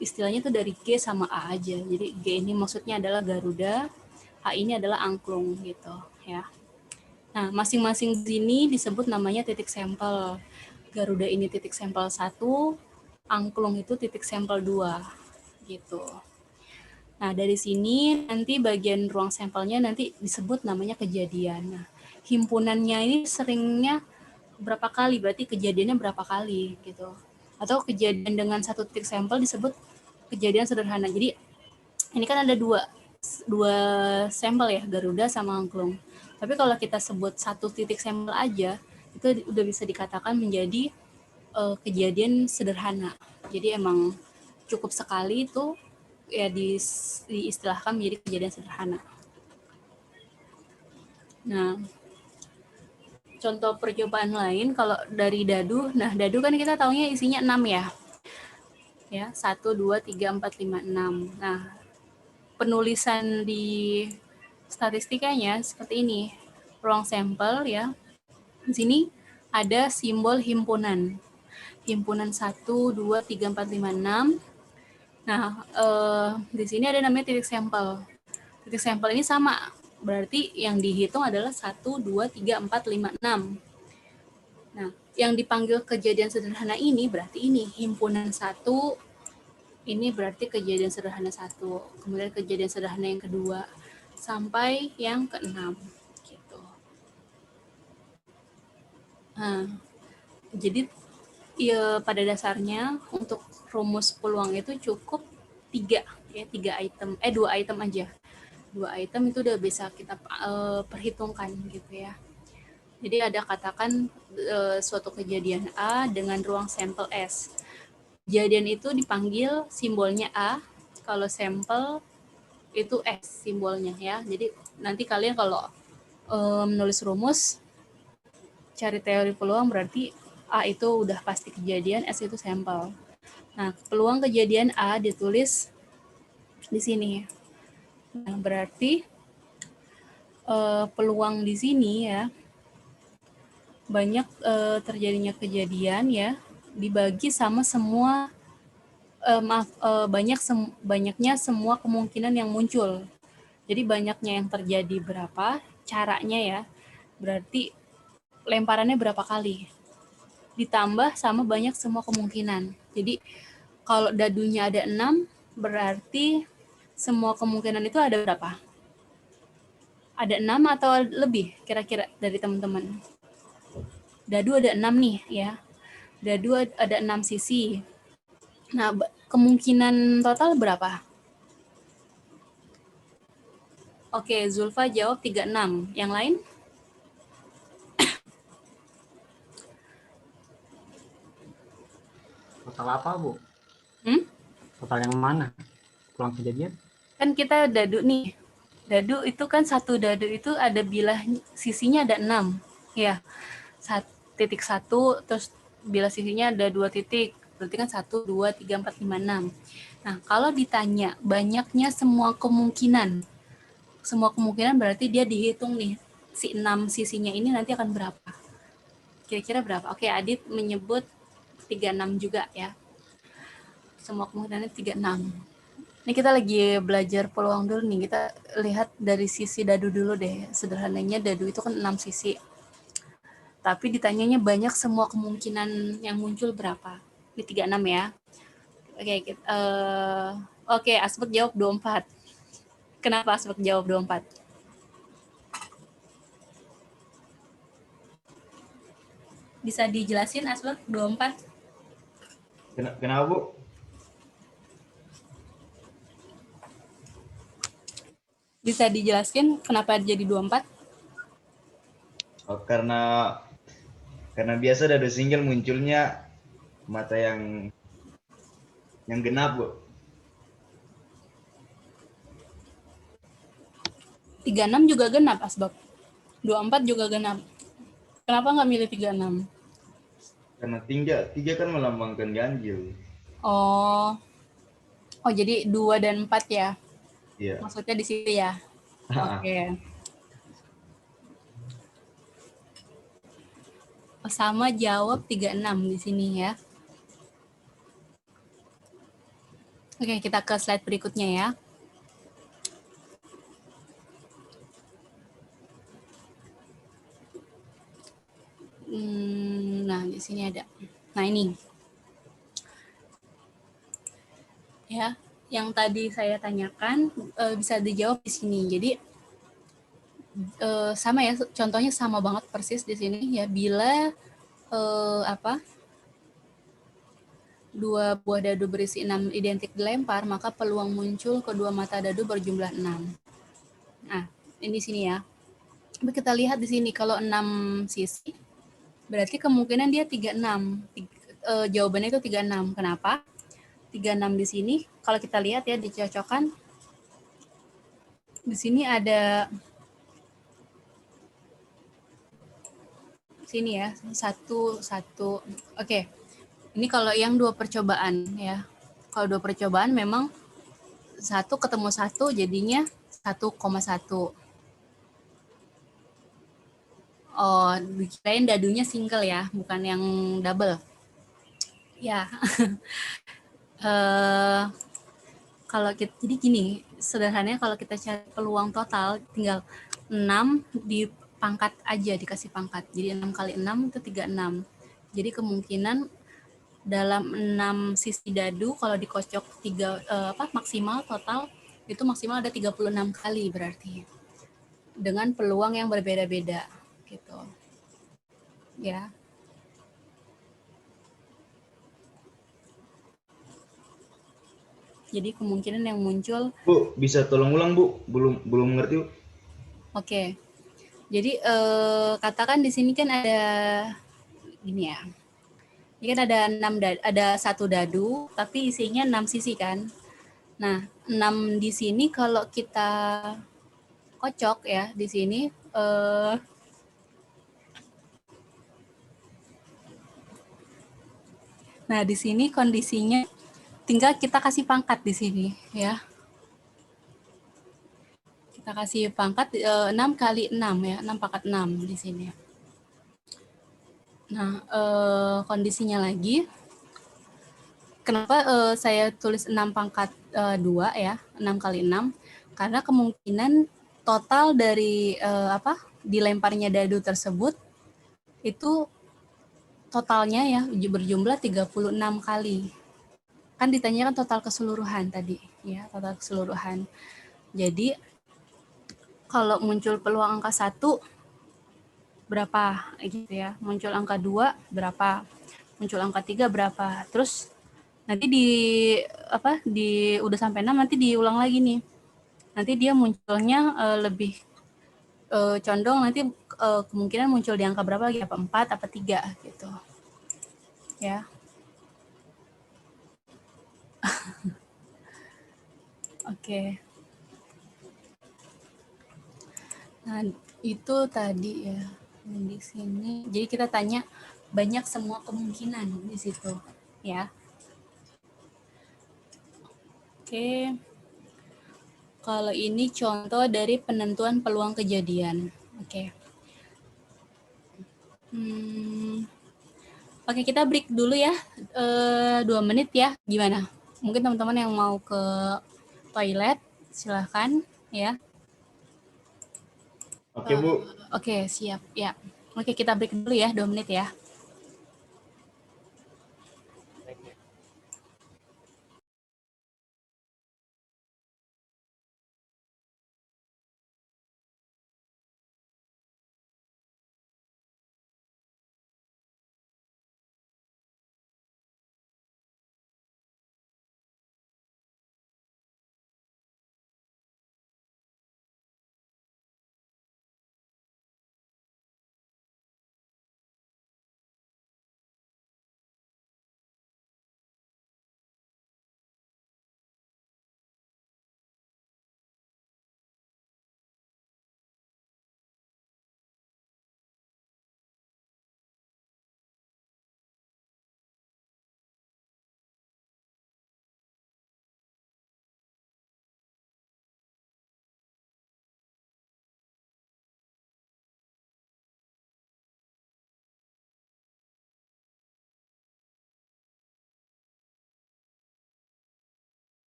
istilahnya tuh dari G sama A aja. Jadi G ini maksudnya adalah Garuda, A ini adalah angklung gitu ya. Nah, masing-masing sini disebut namanya titik sampel. Garuda ini titik sampel 1, angklung itu titik sampel 2 gitu. Nah, dari sini nanti bagian ruang sampelnya nanti disebut namanya kejadian. Nah, himpunannya ini seringnya berapa kali, berarti kejadiannya berapa kali gitu. Atau kejadian dengan satu titik sampel disebut kejadian sederhana. Jadi ini kan ada dua sampel ya, Garuda sama angklung. Tapi kalau kita sebut satu titik sampel aja, itu udah bisa dikatakan menjadi kejadian sederhana. Jadi emang cukup sekali itu ya diistilahkan menjadi kejadian sederhana. Nah, contoh percobaan lain kalau dari dadu, nah dadu kan kita taunya isinya 6 ya. Ya, 1, 2, 3, 4, 5, 6. Nah, penulisan di statistikanya seperti ini. Ruang sampel ya. Di sini ada simbol himpunan. Himpunan 1, 2, 3, 4, 5, 6. Nah, di sini ada namanya titik sampel. Titik sampel ini sama. Berarti yang dihitung adalah 1, 2, 3, 4, 5, 6. Nah, yang dipanggil kejadian sederhana ini berarti ini himpunan 1, ini berarti kejadian sederhana 1, kemudian kejadian sederhana yang kedua, sampai yang ke-6. Gitu. Nah, jadi ya pada dasarnya untuk rumus peluang itu cukup 2 item aja. 2 item itu udah bisa kita perhitungkan gitu ya. Jadi ada katakan suatu kejadian A dengan ruang sampel S. Kejadian itu dipanggil simbolnya A, kalau sampel itu S simbolnya ya. Jadi nanti kalian kalau menulis rumus cari teori peluang berarti A itu udah pasti kejadian, S itu sampel. Nah, peluang kejadian A ditulis di sini. Nah, berarti peluang di sini ya banyak terjadinya kejadian ya dibagi sama semua banyaknya semua kemungkinan yang muncul. Jadi banyaknya yang terjadi berapa, caranya ya. Berarti lemparannya berapa kali. Ditambah sama banyak semua kemungkinan. Jadi kalau dadunya ada 6, berarti semua kemungkinan itu ada berapa? Ada 6 atau lebih kira-kira dari teman-teman? Dadu ada 6 nih ya. Dadu ada 6 sisi. Nah, kemungkinan total berapa? Oke, Zulfa jawab 36. Yang lain? Total apa, Bu? Total yang mana? Peluang kejadian? Kan kita dadu nih. Dadu itu kan satu dadu itu ada bilah sisinya ada 6. Ya. 1.1 terus bilah sisinya ada 2 titik. Berarti kan 1, 2, 3, 4, 5, 6. Nah, kalau ditanya banyaknya semua kemungkinan berarti dia dihitung nih. Si 6 sisinya ini nanti akan berapa? Kira-kira berapa? Oke, Adit menyebut 36 juga ya. Semua kemungkinannya 36. Ini kita lagi belajar peluang dulu nih. Kita lihat dari sisi dadu dulu deh. Sederhananya dadu itu kan 6 sisi. Tapi ditanyanya banyak semua kemungkinan yang muncul berapa? Ini 36 ya. Oke, Asbek jawab 24. Kenapa Asbek jawab 24? Bisa dijelasin Asbek 24? Kenapa, Bu? Bisa dijelaskan kenapa jadi 24? Oh, karena biasa dadu single munculnya mata yang genap, Bu. 36 juga genap, Asbab. 24 juga genap. Kenapa nggak milih 36? Karena tiga kan melambangkan ganjil. Oh, jadi 2 dan 4 ya? Iya. Maksudnya di situ ya? Oke. Sama jawab 36 di sini ya. Oke, kita ke slide berikutnya ya. Nah, di sini ada. Nah, ini. Ya, yang tadi saya tanyakan bisa dijawab di sini. Jadi sama ya, contohnya sama banget persis di sini ya. Bila 2 buah dadu berisi 6 identik dilempar, maka peluang muncul kedua mata dadu berjumlah 6. Nah, ini sini ya. Tapi kita lihat di sini kalau 6 sisi, berarti kemungkinan dia 36. Jawabannya itu 36. Kenapa? 36 di sini, kalau kita lihat ya dicocokkan, di sini ada sini ya, 1. Oke. Ini kalau yang 2 percobaan ya. Kalau 2 percobaan memang 1 ketemu 1 jadinya 1,1. Oh, dikirain dadunya single ya, bukan yang double. Ya. Kalau kita, jadi gini, sederhananya kalau kita cari peluang total tinggal 6 dipangkat aja, dikasih pangkat. Jadi 6 kali 6 itu 36. Jadi kemungkinan dalam 6 sisi dadu kalau dikocok maksimal total itu maksimal ada 36 kali berarti. Dengan peluang yang berbeda-beda gitu. Ya. Jadi kemungkinan yang muncul. Bu, bisa tolong ulang, Bu? Belum mengerti, Bu. Oke. Jadi katakan di sini kan ada gini ya. Ini kan ada 1 dadu tapi isinya 6 sisi kan. Nah, 6 di sini kalau kita kocok ya di sini nah, di sini kondisinya tinggal kita kasih pangkat di sini ya. Kita kasih pangkat 6 kali 6 ya, 6 pangkat 6 di sini. Nah, kondisinya lagi, kenapa saya tulis 6 pangkat 2 ya, 6 kali 6? Karena kemungkinan total dari dilemparnya dadu tersebut itu totalnya ya berjumlah 36 kali. Kan ditanyakan total keseluruhan tadi ya, total keseluruhan. Jadi kalau muncul peluang angka 1 berapa gitu ya, muncul angka 2 berapa, muncul angka 3 berapa, terus nanti di udah sampai 6 nanti diulang lagi nih, nanti dia munculnya lebih condong nanti kemungkinan muncul di angka berapa lagi, apa 4 apa 3 gitu ya. Oke. Nah, itu tadi ya di sini. Jadi kita tanya banyak semua kemungkinan di situ ya. Oke. Kalau ini contoh dari penentuan peluang kejadian. Oke. Oke, kita break dulu ya. 2 menit ya. Gimana? Mungkin teman-teman yang mau ke toilet, silahkan ya. Oke, Bu. Oke, siap ya. Oke, kita break dulu ya, 2 menit ya.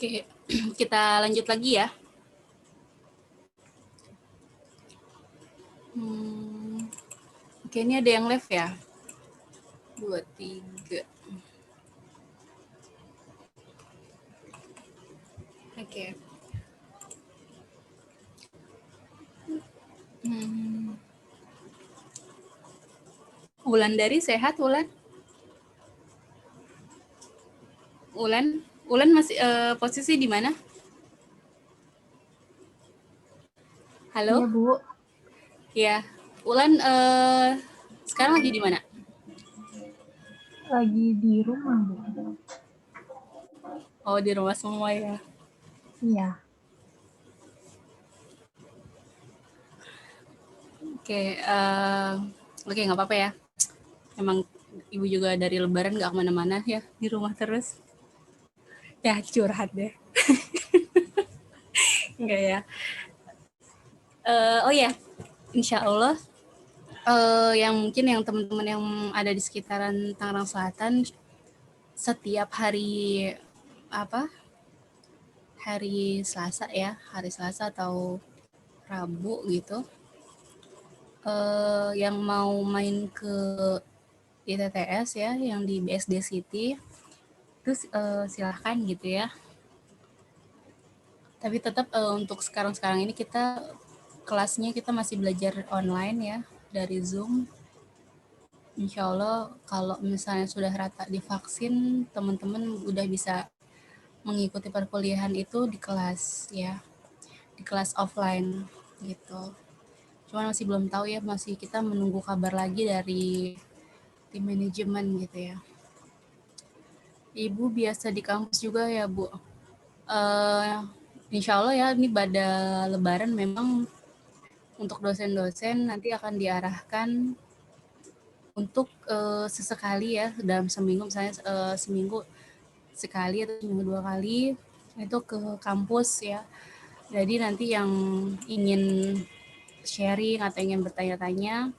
Oke, kita lanjut lagi ya. Oke, ini ada yang live ya. 2, 3. Oke. Wulandari sehat, Wulan? Wulan masih posisi di mana? Halo? Iya, Bu. Ya, Wulan sekarang lagi di mana? Lagi di rumah, Bu. Oh, di rumah semua ya. Iya. Oke, oke nggak apa-apa ya. Emang ibu juga dari Lebaran nggak kemana-mana ya, di rumah terus. Ya curhat deh. Enggak ya. Oh ya, insya Allah yang mungkin yang teman-teman yang ada di sekitaran Tangerang Selatan setiap hari hari Selasa ya, hari Selasa atau Rabu gitu, yang mau main ke ITTS ya, yang di BSD City, terus silahkan gitu ya. Tapi tetap untuk sekarang ini kelasnya kita masih belajar online ya, dari Zoom. Insya Allah kalau misalnya sudah rata divaksin, teman-teman udah bisa mengikuti perkuliahan itu di kelas ya, di kelas offline gitu. Cuman masih belum tahu ya, masih kita menunggu kabar lagi dari tim manajemen gitu ya. Ibu biasa di kampus juga ya, Bu? Insya Allah ya, ini pada Lebaran memang untuk dosen-dosen nanti akan diarahkan untuk sesekali ya, dalam seminggu misalnya seminggu sekali atau seminggu 2 kali itu ke kampus ya. Jadi nanti yang ingin sharing atau ingin bertanya-tanya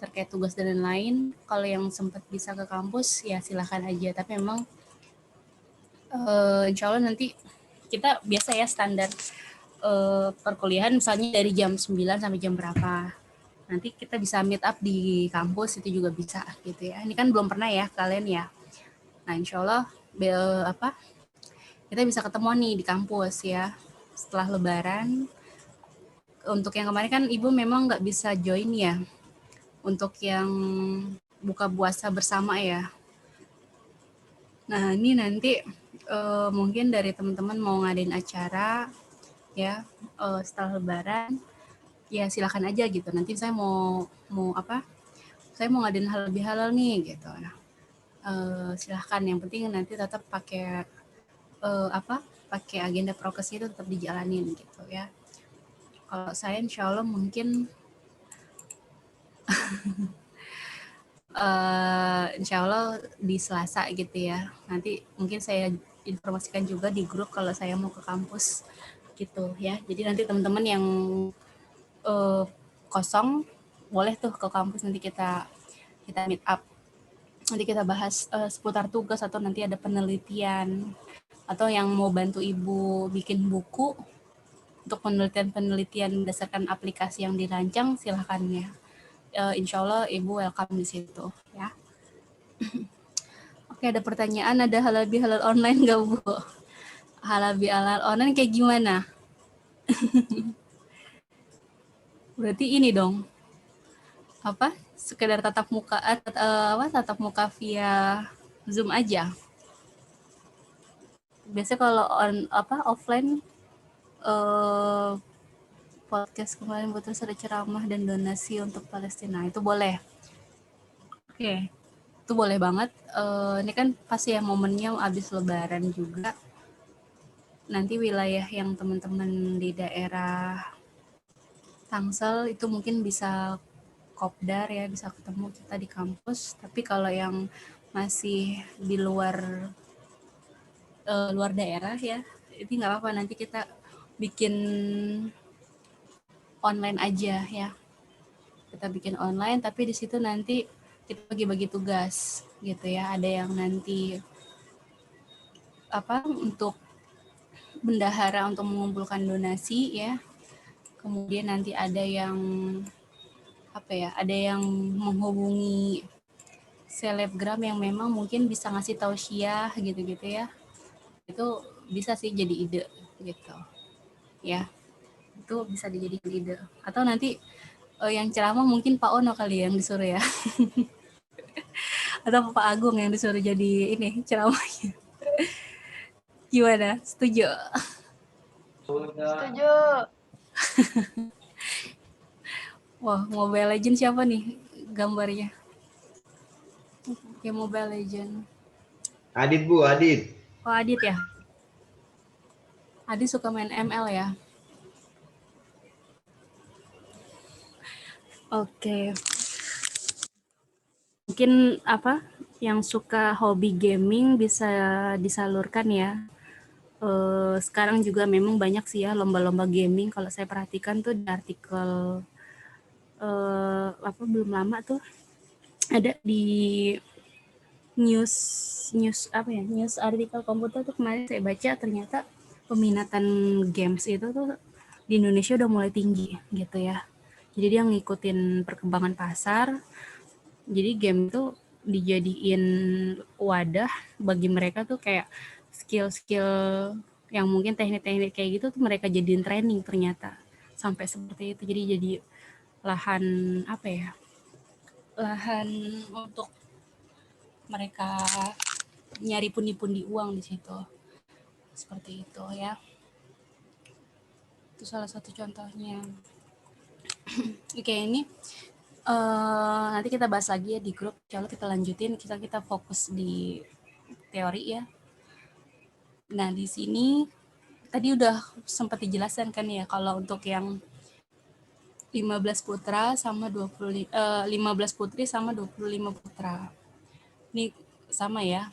terkait tugas dan lain-lain, kalau yang sempat bisa ke kampus ya silahkan aja. Tapi memang insya Allah nanti kita biasa ya standar perkuliahan misalnya dari jam 9 sampai jam berapa. Nanti kita bisa meet up di kampus, itu juga bisa gitu ya. Ini kan belum pernah ya kalian ya. Nah insya Allah kita bisa ketemu nih di kampus ya setelah Lebaran. Untuk yang kemarin kan Ibu memang nggak bisa join ya, untuk yang buka puasa bersama ya. Nah ini nanti mungkin dari teman-teman mau ngadain acara ya setelah Lebaran, ya silakan aja gitu. Nanti saya mau saya mau ngadain hal lebih halal nih gitu. Nah, silahkan, yang penting nanti tetap pakai pakai agenda prokes itu tetap dijalanin gitu ya. Kalau saya insya Allah mungkin insya Allah di Selasa gitu ya. Nanti mungkin saya informasikan juga di grup kalau saya mau ke kampus gitu ya. Jadi nanti teman-teman yang kosong boleh tuh ke kampus, nanti kita meet up. Nanti kita bahas seputar tugas atau nanti ada penelitian, atau yang mau bantu Ibu bikin buku untuk penelitian berdasarkan aplikasi yang dirancang, silahkan ya. Insya Allah Ibu welcome di situ ya. Oke, ada pertanyaan, ada halal bihalal online nggak Bu? Halal bihalal online kayak gimana? Berarti ini dong, sekedar tatap muka via Zoom aja. Biasanya kalau offline podcast kemarin butuh ada ceramah dan donasi untuk Palestina, itu boleh. Oke, itu boleh banget. Ini kan pasti ya momennya habis Lebaran juga. Nanti wilayah yang teman-teman di daerah Tangsel itu mungkin bisa kopdar ya, bisa ketemu kita di kampus. Tapi kalau yang masih di luar daerah ya, itu nggak apa-apa, nanti kita bikin online aja ya. Kita bikin online, tapi di situ nanti kita bagi-bagi tugas gitu ya. Ada yang nanti untuk bendahara untuk mengumpulkan donasi ya. Kemudian nanti ada yang ada yang menghubungi selebgram yang memang mungkin bisa ngasih tausiah gitu-gitu ya. Itu bisa sih jadi ide gitu. Ya. Itu bisa dijadikan ide. Atau nanti yang ceramah mungkin Pak Ono kali yang disuruh ya. Atau Pak Agung yang disuruh jadi ini ceramahnya. Gimana? Setuju? Setuju. Wah, Mobile Legends siapa nih gambarnya? Oke, Mobile Legends. Adit Bu, Adit. Oh, Adit ya? Adit suka main ML ya? Oke. Mungkin yang suka hobi gaming bisa disalurkan ya. Sekarang juga memang banyak sih ya lomba-lomba gaming. Kalau saya perhatikan tuh di artikel belum lama tuh ada di news artikel komputer tuh kemarin saya baca ternyata peminatan games itu tuh di Indonesia udah mulai tinggi gitu ya. Jadi dia ngikutin perkembangan pasar. Jadi game tuh dijadiin wadah bagi mereka tuh kayak skill-skill yang mungkin teknik-teknik kayak gitu tuh mereka jadiin training ternyata. Sampai seperti itu. Jadi jadi lahan lahan untuk mereka nyari pundi-pundi uang di situ. Seperti itu ya. Itu salah satu contohnya. Oke, ini nanti kita bahas lagi ya di grup. Kalau kita lanjutin, kita fokus di teori ya. Nah, di sini tadi udah sempat dijelaskan kan ya kalau untuk yang 15 putra sama 15 putri sama 25 putra. Ini sama ya.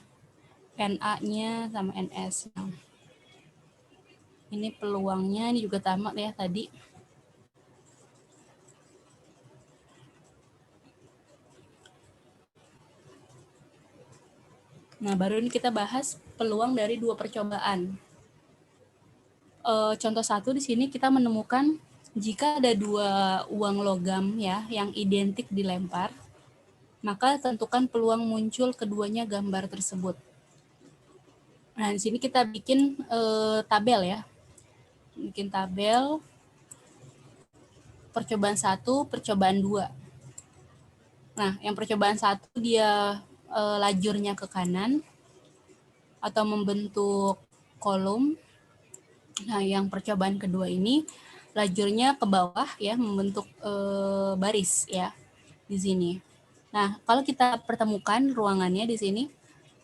NA-nya sama NS. Ini peluangnya ini juga sama ya tadi. Nah, baru ini kita bahas peluang dari 2 percobaan. Contoh 1 di sini kita menemukan jika ada 2 uang logam ya yang identik dilempar, maka tentukan peluang muncul keduanya gambar tersebut. Nah, di sini kita bikin tabel ya. Bikin tabel percobaan 1, percobaan 2. Nah, yang percobaan 1 dia lajurnya ke kanan atau membentuk kolom. Nah, yang percobaan kedua ini lajurnya ke bawah ya, membentuk baris ya di sini. Nah, kalau kita pertemukan ruangannya di sini,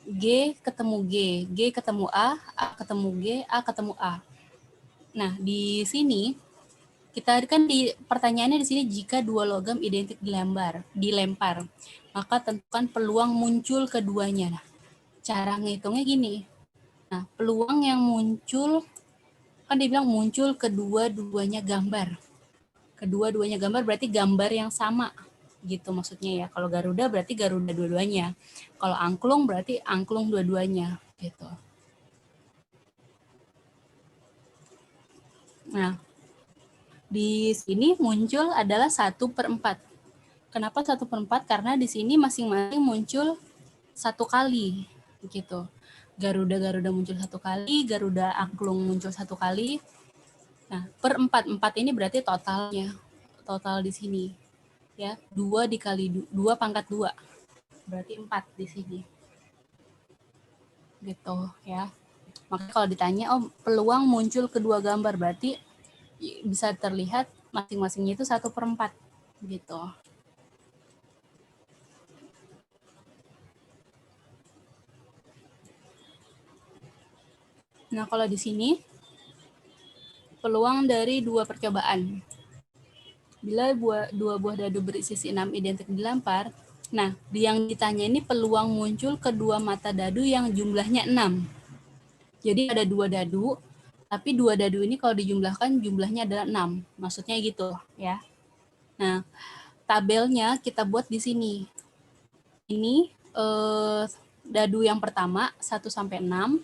G ketemu G, G ketemu A ketemu G, A ketemu A. Nah, di sini kita kan di pertanyaannya di sini jika 2 logam identik dilempar, maka tentukan peluang muncul keduanya. Nah, cara ngitungnya gini. Nah, peluang yang muncul kan dibilang muncul kedua-duanya gambar. Kedua-duanya gambar berarti gambar yang sama gitu maksudnya ya. Kalau Garuda berarti Garuda dua-duanya. Kalau angklung berarti angklung dua-duanya gitu. Nah, di sini muncul adalah 1/4. Kenapa 1/4? Karena di sini masing-masing muncul 1 kali gitu. Garuda muncul 1 kali, Garuda angklung muncul 1 kali. Nah, per 4 ini berarti totalnya. Total di sini. Ya, 2 dikali 2 pangkat 2. Berarti 4 di sini. Gitu ya. Maka kalau ditanya, peluang muncul kedua gambar berarti bisa terlihat masing-masingnya itu 1/4 gitu. Nah, kalau di sini peluang dari 2 percobaan. Bila 2 buah dadu berisi 6 identik dilempar, nah, yang ditanya ini peluang muncul kedua mata dadu yang jumlahnya 6. Jadi ada 2 dadu, tapi 2 dadu ini kalau dijumlahkan jumlahnya adalah 6. Maksudnya gitu ya. Nah, tabelnya kita buat di sini. Ini dadu yang pertama 1 sampai 6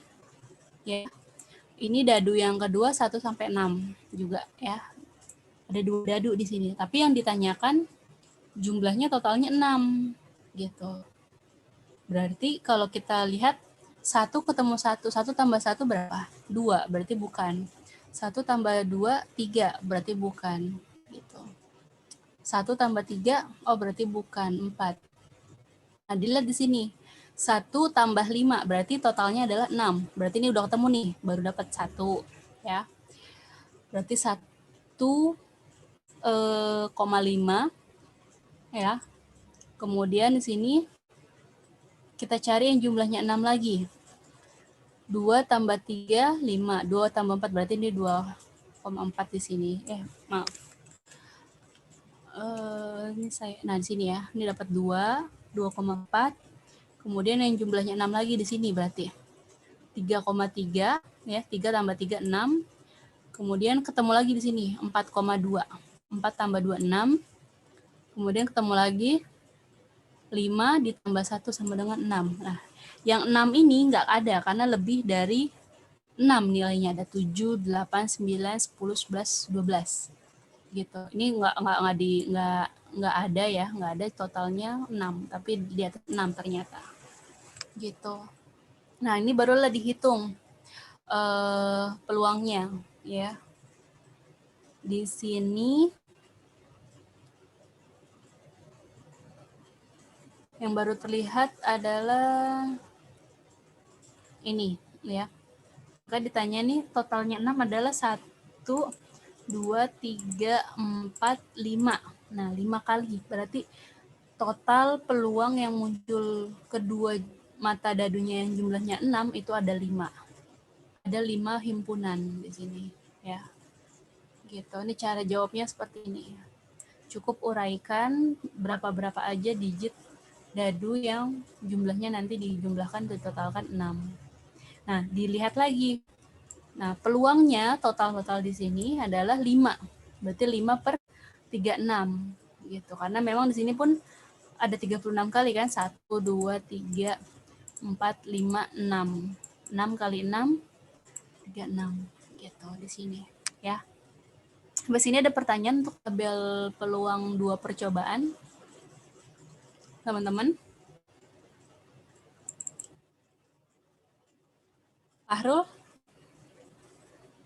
ya. Ini dadu yang kedua 1 sampai 6 juga ya. Ada 2 dadu di sini. Tapi yang ditanyakan jumlahnya totalnya 6 gitu. Berarti kalau kita lihat 1 ketemu 1, 1 tambah 1 berapa? 2, berarti bukan. 1 tambah 2, 3, berarti bukan. Gitu. 1 tambah 3, oh berarti bukan, 4. Nah, dilihat di sini. 1 tambah 5, berarti totalnya adalah 6. Berarti ini udah ketemu nih, baru dapat 1. Ya. Berarti 1,5 ya. Kemudian di sini kita cari yang jumlahnya 6 lagi. 2 tambah 3, 5. 2 tambah 4, berarti ini 2,4 di sini. Maaf. Nah, di sini ya. Ini dapat 2, 2,4. Kemudian yang jumlahnya 6 lagi di sini berarti. 3,3 ya, 3 tambah 3 6. Kemudian ketemu lagi di sini 4,2. 4 tambah 2 6. Kemudian ketemu lagi 5 ditambah 1 sama dengan 6. Nah, yang 6 ini nggak ada karena lebih dari 6 nilainya. Ada 7, 8, 9, 10, 11, 12. Gitu. Ini nggak ada ya, nggak ada totalnya 6, tapi di atas 6 ternyata. Gitu. Nah, ini barulah dihitung peluangnya ya. Di sini yang baru terlihat adalah ini ya. Maka ditanya nih totalnya 6 adalah 1, 2, 3, 4, 5. Nah, 5 kali. Berarti total peluang yang muncul kedua mata dadunya yang jumlahnya 6 itu ada 5. Ada 5 himpunan di sini ya. Gitu. Ini cara jawabnya seperti ini. Cukup uraikan berapa-berapa aja digit dadu yang jumlahnya nanti dijumlahkan ditotalkan 6. Nah, dilihat lagi. Nah, peluangnya total-total di sini adalah 5. Berarti 5 per 36 gitu. Karena memang di sini pun ada 36 kali kan? 1, 2, 3, 4, 5, 6. 6 kali 6, 36 gitu di sini ya. Sampai sini ada pertanyaan untuk tabel peluang 2 percobaan. Teman-teman.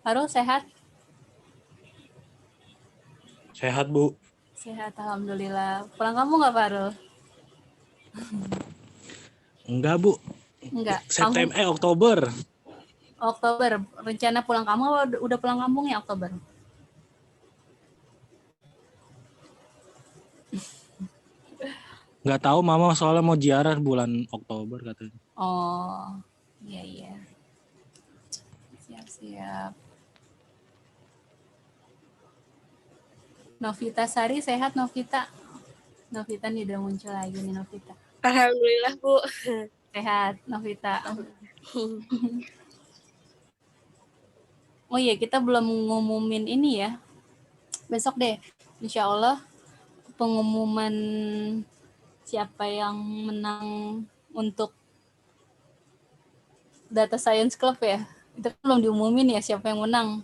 Fahrul sehat? Sehat, Bu. Sehat, alhamdulillah. Pulang kamu nggak, Fahrul? Enggak, Bu. Enggak. Oktober. Oktober. Rencana pulang kamu udah pulang kampung ya Oktober? Nggak tahu, Mama soalnya mau ziarah bulan Oktober katanya. Oh, iya. Siap. Novita Sari, sehat Novita? Novita nih udah muncul lagi nih Novita. Alhamdulillah, Bu. Sehat Novita. Oh iya, kita belum ngumumin ini ya. Besok deh, insya Allah pengumuman siapa yang menang untuk Data Science Club ya. Itu kan belum diumumin ya siapa yang menang.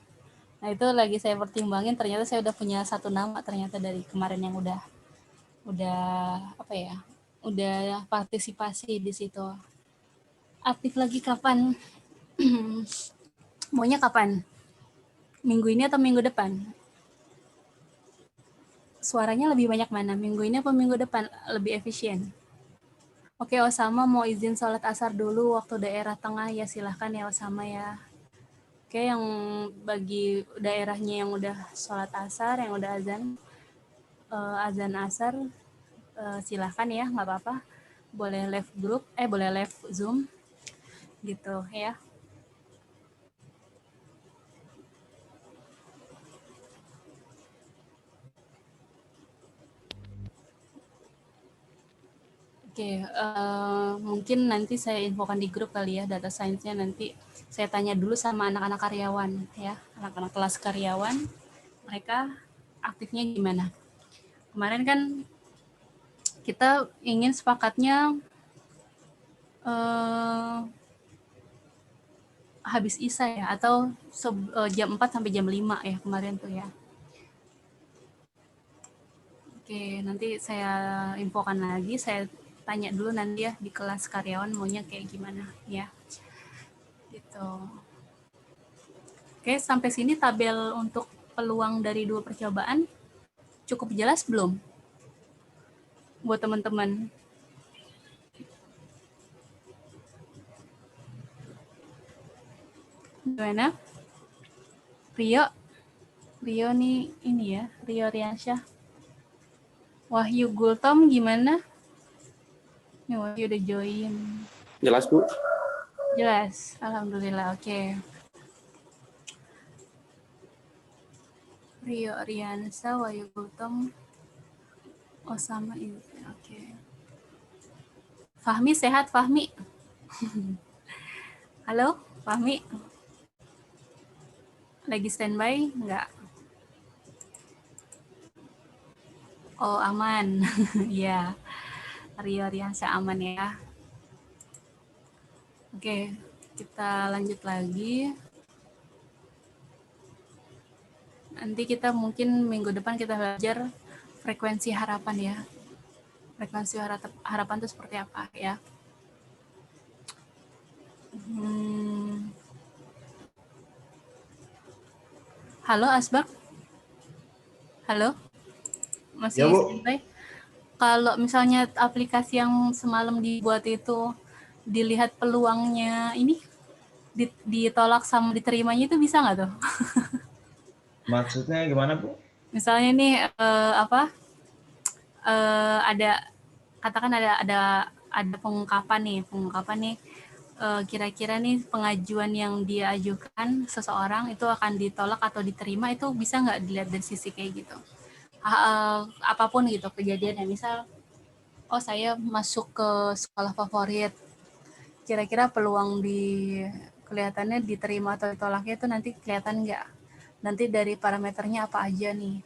Nah, itu lagi saya pertimbangin, ternyata saya udah punya 1 nama ternyata dari kemarin yang udah udah partisipasi di situ. Aktif lagi kapan? Maunya kapan? Minggu ini atau minggu depan? Suaranya lebih banyak mana? Minggu ini atau minggu depan lebih efisien? Oke, Osama mau izin sholat asar dulu waktu daerah tengah ya, silahkan ya Osama ya. Oke, yang bagi daerahnya yang udah sholat asar, yang udah azan asar, silahkan ya, nggak apa-apa. Boleh live group, boleh live Zoom, gitu ya. Oke, mungkin nanti saya infokan di grup kali ya, data science-nya nanti saya tanya dulu sama anak-anak karyawan ya, anak-anak kelas karyawan, mereka aktifnya gimana. Kemarin kan kita ingin sepakatnya habis Isya ya, atau jam 4 sampai jam 5 ya kemarin tuh ya. Oke, nanti saya infokan lagi, saya tanya dulu nanti ya di kelas karyawan maunya kayak gimana ya. Gitu. Oke, sampai sini tabel untuk peluang dari 2 percobaan cukup jelas belum? Buat teman-teman. Gimana? Rio nih ini ya, Rio Riansyah. Wahyu Gultom gimana? Nih Wahyu udah join. Jelas, Bu. Jelas, alhamdulillah. Oke. Rio Riansyah, Wahyu Gultom, Osama ini. Oke. Fahmi sehat, Fahmi? Halo, Fahmi? Lagi standby? Enggak? Oh, aman. Iya. Rio Riansyah aman ya. Oke, kita lanjut lagi. Nanti kita mungkin minggu depan kita belajar frekuensi harapan ya. Frekuensi harapan itu seperti apa ya. Halo Asbak? Halo? Masih Ya, Bu. standby? Kalau misalnya aplikasi yang semalam dibuat itu dilihat peluangnya ini ditolak sama diterimanya itu bisa nggak tuh? Maksudnya gimana, Bu? Misalnya nih ada katakan ada pengungkapan nih kira-kira nih pengajuan yang dia ajukan seseorang itu akan ditolak atau diterima, itu bisa nggak dilihat dari sisi kayak gitu? Apapun gitu kejadiannya, misal saya masuk ke sekolah favorit, kira-kira peluang kelihatannya diterima atau ditolaknya itu nanti kelihatan nggak? Nanti dari parameternya apa aja nih?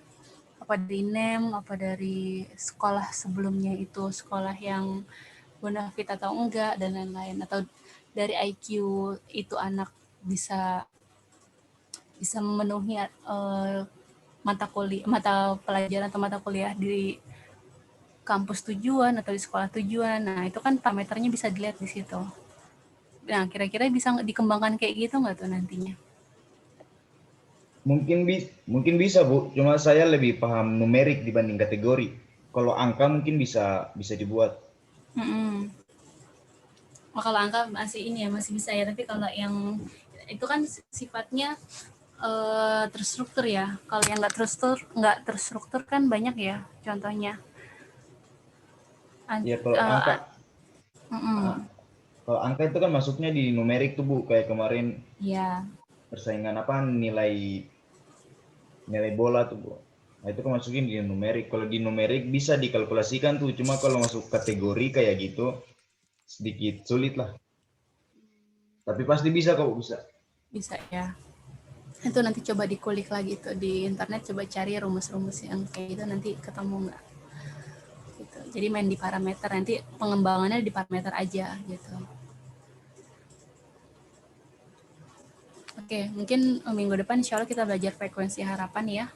Apa dari NEM, apa dari sekolah sebelumnya itu sekolah yang bonafit atau enggak, dan lain-lain, atau dari IQ itu anak bisa memenuhi mata pelajaran atau mata kuliah di kampus tujuan atau di sekolah tujuan. Nah, itu kan parameternya bisa dilihat di situ. Nah, kira-kira bisa dikembangkan kayak gitu nggak tuh nantinya? Mungkin bisa, Bu. Cuma saya lebih paham numerik dibanding kategori. Kalau angka mungkin bisa dibuat. Kalau angka masih masih bisa ya, tapi kalau yang itu kan sifatnya terstruktur ya. Kalau yang nggak terstruktur kan banyak ya contohnya. Ya, kalau angka itu kan masuknya di numerik tuh, Bu. Kayak kemarin persaingan nilai bola tuh, Bu. Nah, itu kan masukin di numerik. Kalau di numerik bisa dikalkulasikan tuh. Cuma kalau masuk kategori kayak gitu sedikit sulit lah. Tapi pasti bisa kok, bisa. Bisa ya. Itu nanti coba dikulik lagi tuh di internet, coba cari rumus-rumus yang kayak gitu, nanti ketemu nggak? Gitu. Jadi main di parameter, nanti pengembangannya di parameter aja gitu. Oke, mungkin minggu depan insya Allah kita belajar frekuensi harapan ya.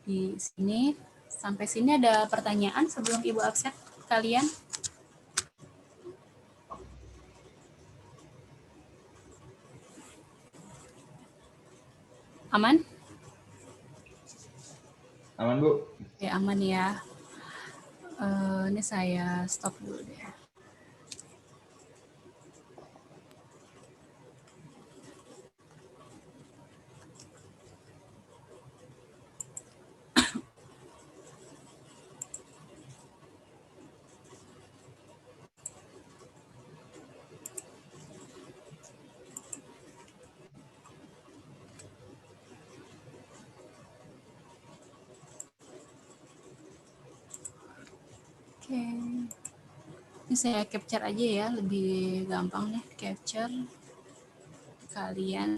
Di sini, sampai sini ada pertanyaan sebelum Ibu absen kalian? Aman? Aman, Bu. Ya, aman ya. Ini saya stop dulu deh. Oke. Ini saya capture aja ya, lebih gampang nih capture. Kalian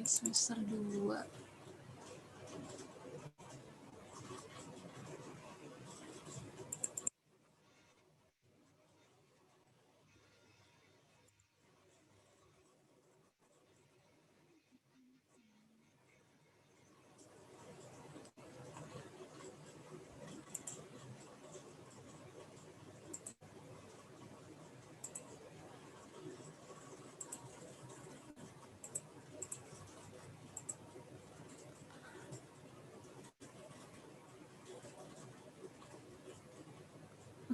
semester 2.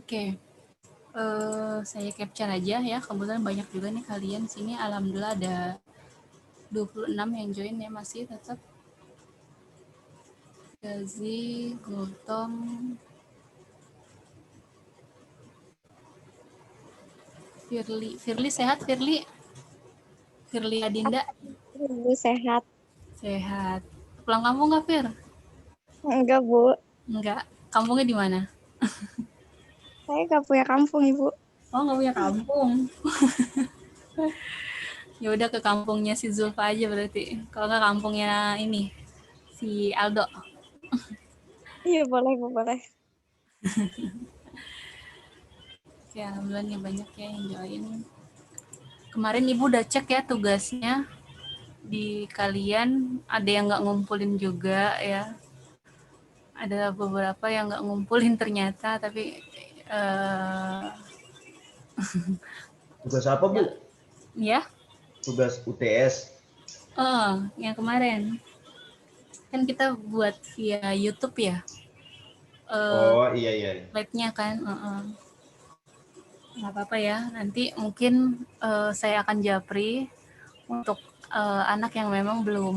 Oke. Saya capture aja ya. Kebetulan banyak juga nih kalian sini. Alhamdulillah ada 26 yang join ya, masih tetap. Gazi, Gultom, Firly sehat Firly? Firly Adinda? Bu, sehat. Sehat. Pulang kampung nggak Fir? Enggak, Bu. Enggak. Kampungnya di mana? Saya nggak punya kampung, Ibu. Oh, nggak punya kampung. Ya udah ke kampungnya si Zulfa aja berarti. Kalau nggak kampungnya ini si Aldo. Iya, boleh, Bu, boleh. Ya, alhamdulillah nih banyak ya yang join. Kemarin Ibu udah cek ya tugasnya di kalian, ada yang nggak ngumpulin juga ya. Ada beberapa yang nggak ngumpulin ternyata, tapi Tugas apa, Bu? ya. Tugas UTS. Oh, yang kemarin kan kita buat via YouTube ya. Oh iya. Live-nya kan. Nggak apa-apa ya. Nanti mungkin saya akan japri untuk anak yang memang belum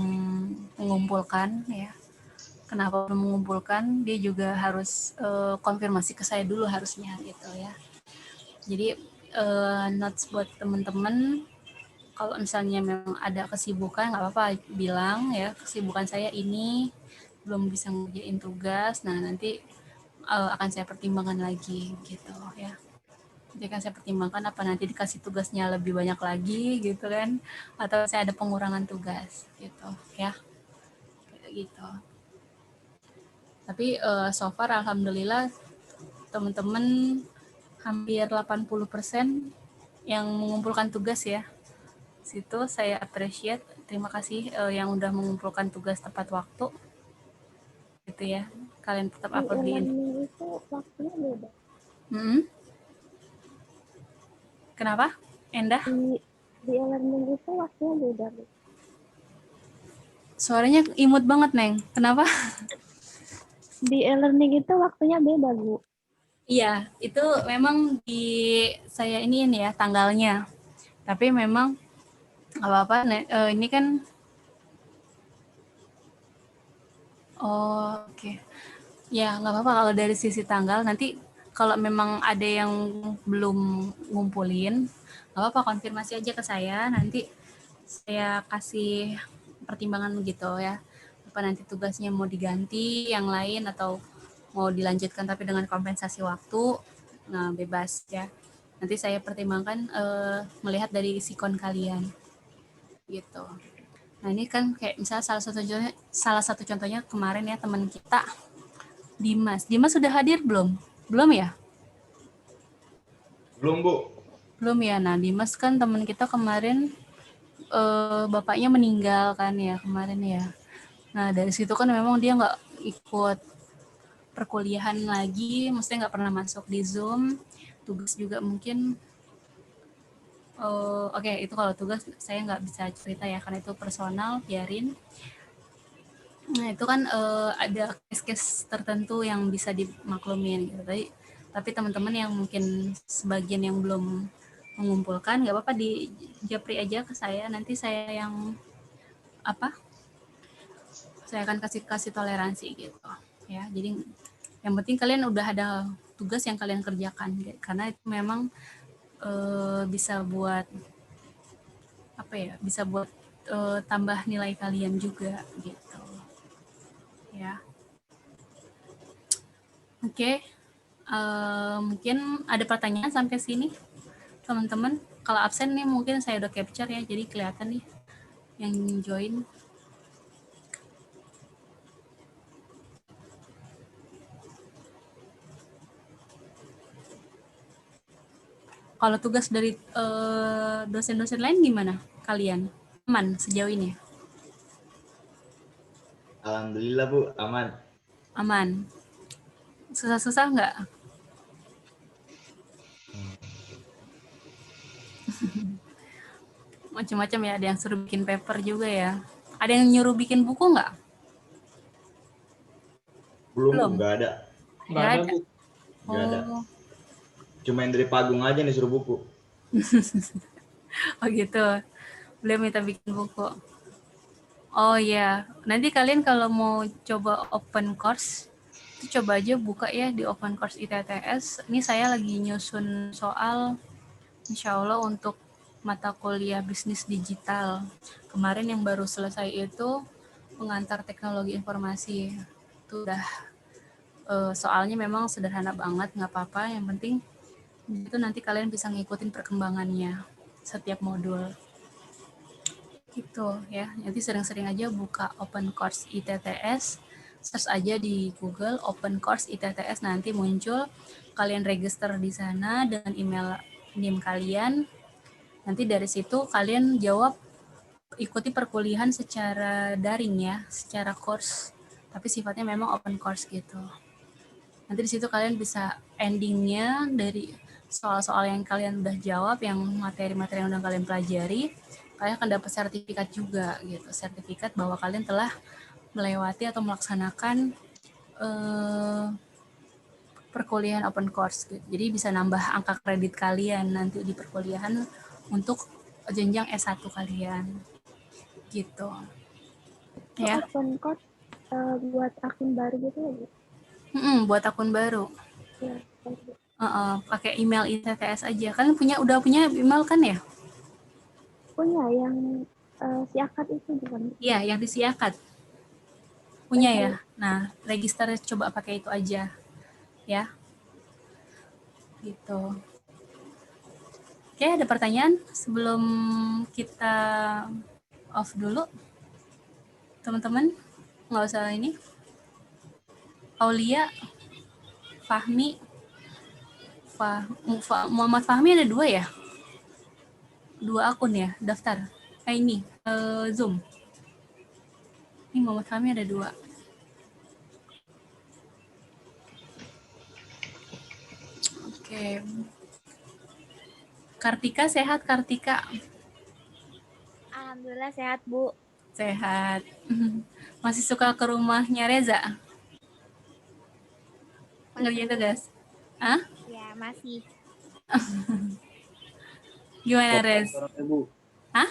mengumpulkan ya. Kenapa belum mengumpulkan? Dia juga harus konfirmasi ke saya dulu harusnya gitu ya. Jadi notes buat teman-teman. Kalau misalnya memang ada kesibukan, nggak apa-apa bilang ya, kesibukan saya ini belum bisa ngerjain tugas, nah nanti akan saya pertimbangkan lagi gitu ya. Jadi kan saya pertimbangkan apa nanti dikasih tugasnya lebih banyak lagi gitu kan, atau saya ada pengurangan tugas gitu ya, kayak gitu. Tapi so far alhamdulillah teman-teman hampir 80% yang mengumpulkan tugas ya. Situ saya appreciate, terima kasih yang udah mengumpulkan tugas tepat waktu gitu ya. Kalian tetap upload di itu waktunya beda. Kenapa Endah? Di e-learning itu waktunya beda. Suaranya imut banget Neng, kenapa? Di e-learning itu waktunya beda, Bu. Iya, itu memang di saya ini ya tanggalnya, tapi memang apa-apa, ini kan oke. Ya nggak apa-apa kalau dari sisi tanggal, nanti kalau memang ada yang belum ngumpulin, nggak apa-apa konfirmasi aja ke saya, nanti saya kasih pertimbangan gitu ya, apa nanti tugasnya mau diganti yang lain atau mau dilanjutkan tapi dengan kompensasi waktu, nah bebas ya. Nanti saya pertimbangkan melihat dari sikon kalian gitu. Nah ini kan kayak misalnya salah satu contohnya kemarin ya teman kita Dimas sudah hadir belum? Belum ya? Belum, Bu. Belum ya. Nah Dimas kan teman kita kemarin bapaknya meninggal kan ya kemarin ya. Nah dari situ kan memang dia nggak ikut perkuliahan lagi, maksudnya nggak pernah masuk di Zoom, tugas juga mungkin oke, itu kalau tugas saya nggak bisa cerita ya karena itu personal, biarin. Nah itu kan ada case-case tertentu yang bisa dimaklumin gitu. Tapi teman-teman yang mungkin sebagian yang belum mengumpulkan, nggak apa-apa di japri aja ke saya, nanti saya yang saya akan kasih toleransi gitu ya. Jadi yang penting kalian udah ada tugas yang kalian kerjakan karena itu memang bisa buat bisa buat tambah nilai kalian juga gitu ya. Oke. Mungkin ada pertanyaan sampai sini teman-teman. Kalau absen nih mungkin saya udah capture ya, jadi kelihatan nih yang join. Kalau tugas dari dosen-dosen lain gimana kalian? Aman sejauh ini? Alhamdulillah, Bu, aman. Aman. Susah-susah nggak? Macam-macam ya, ada yang suruh bikin paper juga ya. Ada yang nyuruh bikin buku nggak? Belum, nggak ada. Nggak ada, Bu. Nggak ada. Cuma yang dari Pagung aja nih suruh buku. Oh gitu. Beliau minta bikin buku. Oh ya, nanti kalian kalau mau coba open course, itu coba aja buka ya di open course ITTS. Ini saya lagi nyusun soal, insya Allah untuk mata kuliah bisnis digital. Kemarin yang baru selesai itu pengantar teknologi informasi. Itu udah soalnya memang sederhana banget, nggak apa-apa. Yang penting itu nanti kalian bisa ngikutin perkembangannya setiap modul. Gitu ya, nanti sering-sering aja buka open course ITTS, search aja di Google open course ITTS, nanti muncul, kalian register di sana dengan email NIM kalian, nanti dari situ kalian jawab, ikuti perkuliahan secara daring ya, secara course, tapi sifatnya memang open course gitu. Nanti di situ kalian bisa endingnya dari soal-soal yang kalian udah jawab, yang materi-materi yang udah kalian pelajari, kalian akan dapat sertifikat juga gitu, sertifikat bahwa kalian telah melewati atau melaksanakan perkuliahan open course gitu. Jadi bisa nambah angka kredit kalian nanti di perkuliahan untuk jenjang S1 kalian gitu. Ya. Open course buat akun baru gitu ya, Bu? Buat akun baru. Ya, pakai email ITTS aja. Kalian udah punya email kan ya? Punya yang siakat itu bukan? Iya, yang di siakat. Punya ya? Nah, register coba pakai itu aja. Ya. Gitu. Oke, ada pertanyaan sebelum kita off dulu? Teman-teman, nggak usah ini. Aulia, Fahmi, Muhammad Fahmi ada 2 ya? 2 akun ya, daftar. Ini, Zoom. Ini Muhammad Fahmi ada 2. Oke. Kartika sehat, Kartika? Alhamdulillah sehat, Bu. Sehat. Masih suka ke rumahnya Reza? Ngerjain tugas? Hah? Ya, masih. Gimana, Rez? Hah?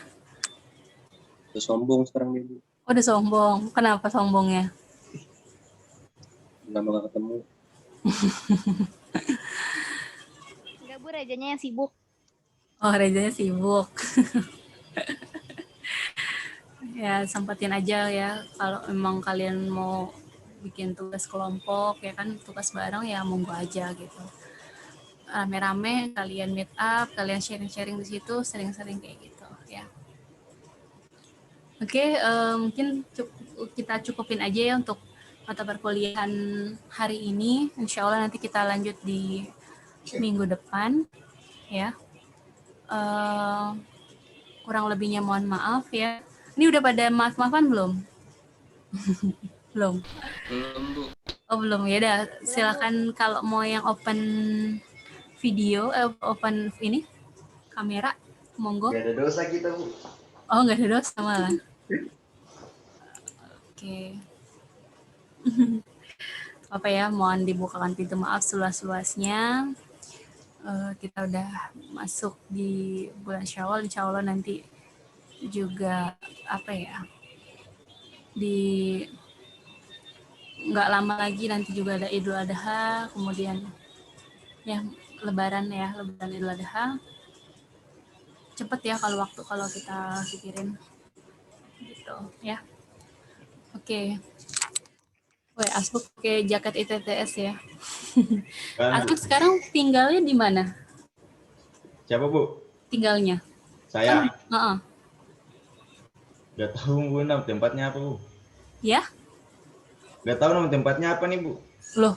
Udah sombong sekarang nih, Bu. Oh, udah sombong. Kenapa sombongnya? Lama gak ketemu. Enggak, Bu, Rejanya yang sibuk. Oh, Rezanya sibuk. Ya, sempetin aja ya. Kalau memang kalian mau bikin tugas kelompok, ya kan, tugas bareng ya monggo aja gitu. Rame-rame, kalian meet up, kalian sharing-sharing di situ, sering-sering kayak gitu ya. Oke, mungkin kita cukupin aja ya untuk mata perkuliahan hari ini. Insya Allah nanti kita lanjut di minggu depan ya. Kurang lebihnya mohon maaf ya. Ini udah pada maaf-maafan belum? Belum. Belum, Bu. Oh belum, ya udah. Silakan kalau mau yang open video, open ini kamera, monggo. Gak ada dosa kita, Bu. Oh, nggak ada dosa malah. Oke. Apa ya, mohon dibukakan pintu maaf seluas-luasnya. Kita udah masuk di bulan Syawal, insya Allah nanti juga apa ya, nggak lama lagi nanti juga ada Idul Adha, kemudian ya Lebaran Idul Adha. Cepet ya kalau kita pikirin gitu ya. Oke. Woi, Asbuk pakai jaket ITTS ya. Asbuk sekarang tinggalnya di mana? Siapa, Bu? Tinggalnya? Saya. Kan, Gak tahu, Bu, nama tempatnya apa, Bu? Ya? Gak tahu nama tempatnya apa nih, Bu? Loh.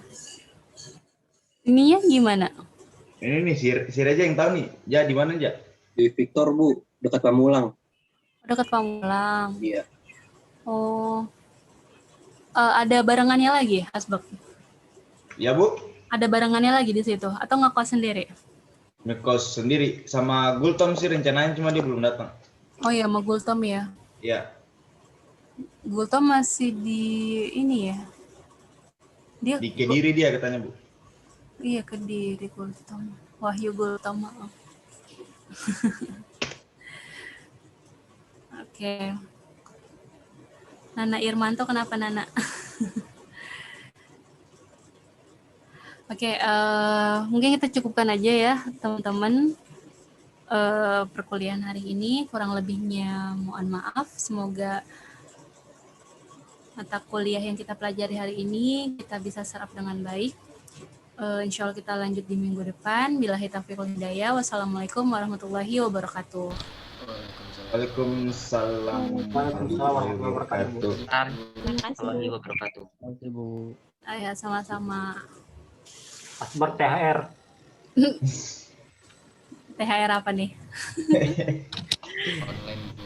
Ininya gimana? Ini nih, si Reza yang tahu nih. Ja, di mana, Ja? Di Victor, Bu. Dekat Pamulang. Dekat Pamulang. Iya. Oh. Ada barengannya lagi, Asbak? Ya, Bu. Ada barengannya lagi di situ atau ngekos sendiri? Ngekos sendiri sama Gultom sih rencananya, cuma dia belum datang. Oh ya, sama Gultom ya. Iya. Gultom masih di ini ya. Dia Di Kediri dia katanya, Bu. Iya, Kediri Gultama. Wahyu Gultama. Oke. Nana Irmanto, kenapa Nana? Oke, mungkin kita cukupkan aja ya teman-teman perkuliahan hari ini. Kurang lebihnya mohon maaf. Semoga mata kuliah yang kita pelajari hari ini kita bisa serap dengan baik. Insya Allah kita lanjut di minggu depan. Billahi taufiq wal hidayah. Wassalamualaikum warahmatullahi wabarakatuh. Waalaikumsalam warahmatullahi wabarakatuh. Warahmatullahi wabarakatuh. Oke, Bu. Ya, sama-sama. Asbar THR. THR apa nih? Online, Bu.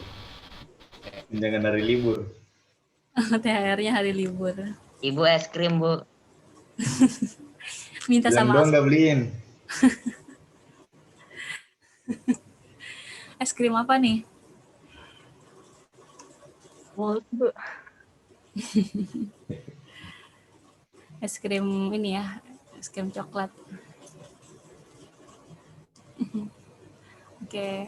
Jangan hari libur. THR-nya hari libur. Ibu es krim, Bu. Minta Bilang sama doang nggak beliin. es krim apa nih? Es krim ini ya, es krim coklat. Oke.